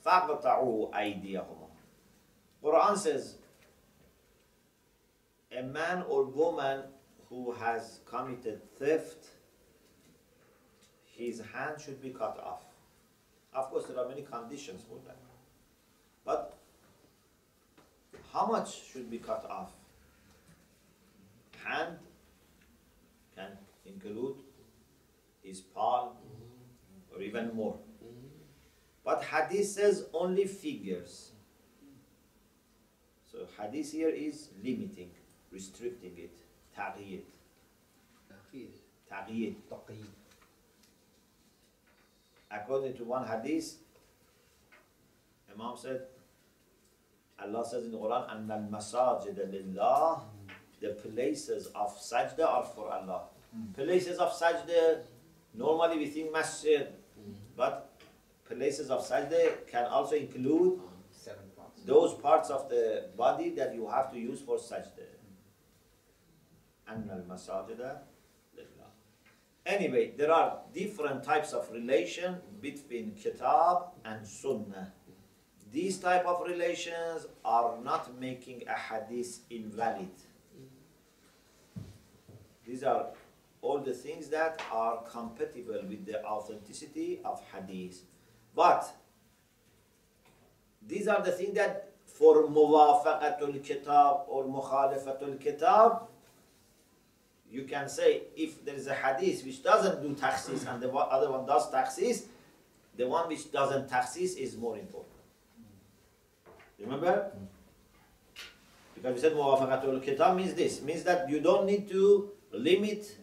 S1: faqta'u aydiyahuma. Quran says a man or woman who has committed theft, his hand should be cut off. Of course, there are many conditions for that. But how much should be cut off? Hand can include his palm or even more. But Hadith says only figures. So Hadith here is limiting, restricting it. Taqyid. Taqyid. According to one hadith, Imam said, Allah says in the Quran, أَنَّ الْمَسَاجِدَ لِلَّهِ, the places of sajda are for Allah. Places of sajda, normally we think masjid, but places of sajda can also include
S9: 7 parts.
S1: those parts of the body that you have to use for sajda. أَنَّ الْمَسَاجِدَ لِلَّهِ. Anyway, there are different types of relation between kitab and sunnah. These type of relations are not making a hadith invalid. These are all the things that are compatible with the authenticity of hadith. But these are the things that for muwafaqatul kitab or mukhalifatul kitab, you can say if there is a hadith which doesn't do takhsis and the other one does takhsis, the one which doesn't takhsis is more important. Remember? Because we said muwafaqatul kitab means this, means that you don't need to limit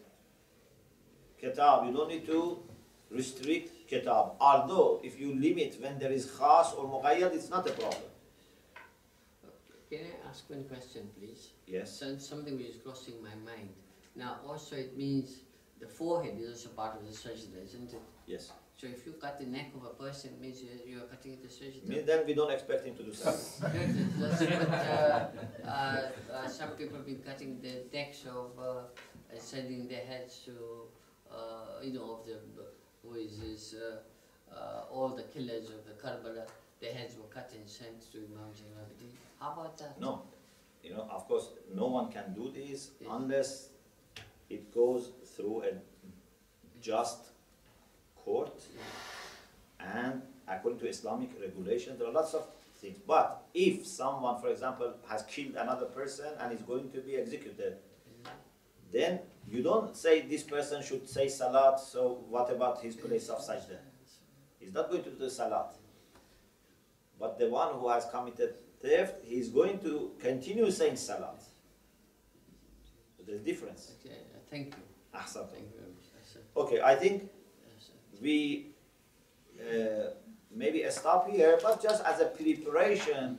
S1: kitab. You don't need to restrict kitab. Although, if you limit when there is khas or muqayyad, it's not a problem.
S10: Can I ask one question, please?
S1: Yes.
S10: So something which is crossing my mind. Now, also it means the forehead is also part of the sajda, isn't it?
S1: Yes.
S10: So if you cut the neck of a person, it means you are cutting the sajda.
S1: Then we don't expect him to do something.
S10: Some people have been cutting the necks of sending their heads to, of the, who is this, all the killers of the Karbala, their heads were cut and sent to Imam Mabadi. How about that?
S1: No. Of course, no one can do this unless it goes through a just court, and according to Islamic regulation, there are lots of things. But if someone, for example, has killed another person and is going to be executed, then you don't say this person should say salat, so what about his place of sajda? He's not going to do salat. But the one who has committed theft, he's going to continue saying salat. So there's a difference.
S10: Okay, thank you.
S1: Ahsan.
S10: Thank you very much.
S1: Okay, I think we maybe stop here, but just as a preparation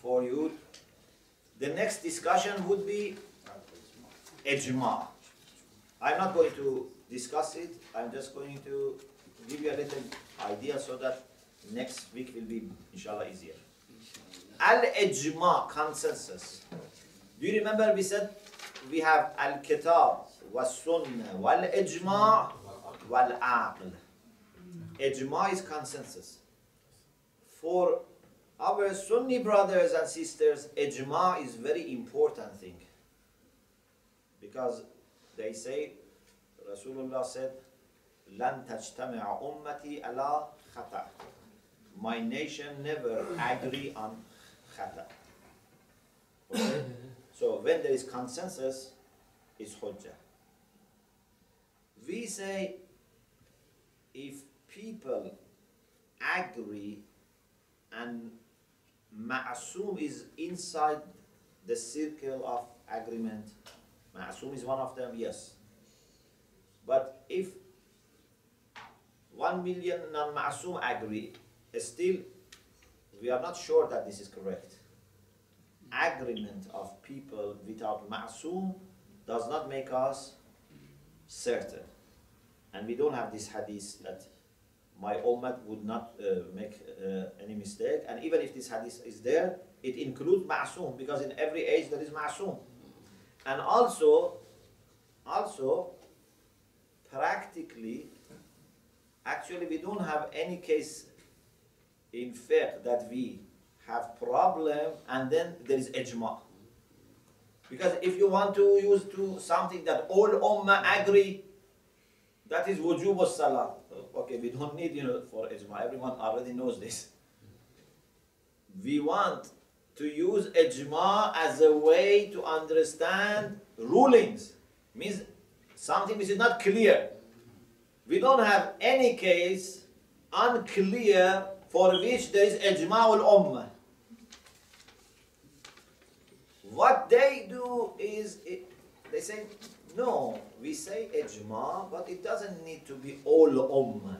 S1: for you, the next discussion would be ijma. I'm not going to discuss it, I'm just going to give you a little idea so that next week will be, inshallah, easier. Al-ijma, consensus. Do you remember we said we have al-kitab, was-sunnah, wal-ijma, wal-aql. Ijma is consensus. For our Sunni brothers and sisters, ijma is very important thing. Because they say, Rasulullah said, لَن تَجْتَمِعَ أُمَّتِي عَلَى خَطَأ. My nation never agree on khata. Okay? So when there is consensus, it's hujjah. We say, if people agree and ma'asum is inside the circle of agreement, ma'asum is one of them, yes. But if 1 million non-ma'asum agree, still we are not sure that this is correct. Agreement of people without ma'asum does not make us certain. And we don't have this hadith that my ummah would not make any mistake. And even if this hadith is there, it includes ma'asum, because in every age there is ma'asum. And also, practically, actually we don't have any case in fiqh that we have problem and then there is ijma. Because if you want to use something that all ummah agree, that is wujub as-salah. Okay, we don't need for ijma. Everyone already knows this. We want to use ijma as a way to understand rulings. Means something which is not clear. We don't have any case unclear for which there is ijma al-ummah. What they do is, they say, no, we say ijma, but it doesn't need to be all ummah.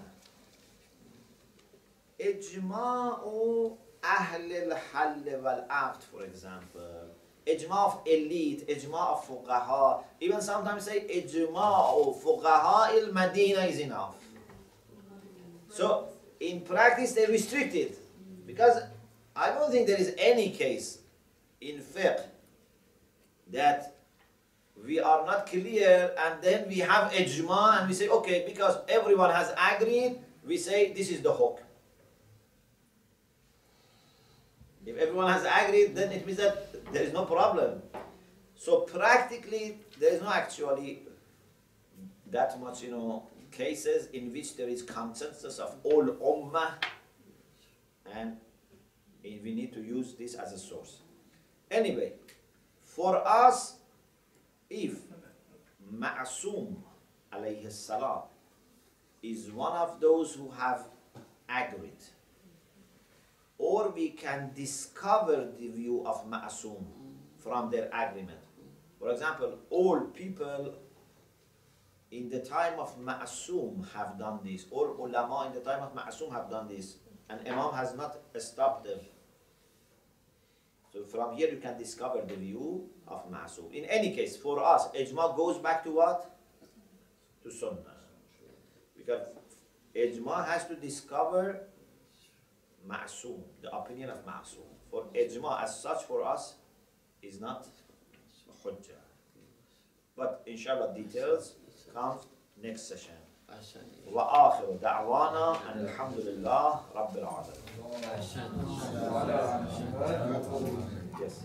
S1: Ijma'u ahl al-hall wal-aqd, for example. Ijma of elite, ijma of fuqaha. Even sometimes say ijma'u fuqaha al-Madina is enough. So, in practice they restrict it. Because I don't think there is any case in fiqh that we are not clear and then we have ijma and we say, okay, because everyone has agreed, we say this is the hukm. If everyone has agreed, then it means that there is no problem. So practically, there is not actually that much, cases in which there is consensus of all ummah, and we need to use this as a source. Anyway, for us, if Ma'asum alayhi salam is one of those who have agreed, or we can discover the view of Ma'asum from their agreement, For example, all people in the time of Ma'asum have done this. All ulama in the time of Ma'asum have done this. And Imam has not stopped them. So from here you can discover the view of Ma'asum. In any case, for us, Ijma goes back to what? To Sunnah. Because Ijma has to discover Ma'asum, the opinion of Ma'asum. For Ijma as such for us is not Hujjah. But inshallah details comes next session. وآخر دعوانا أن الحمد لله رب العالمين. Yes.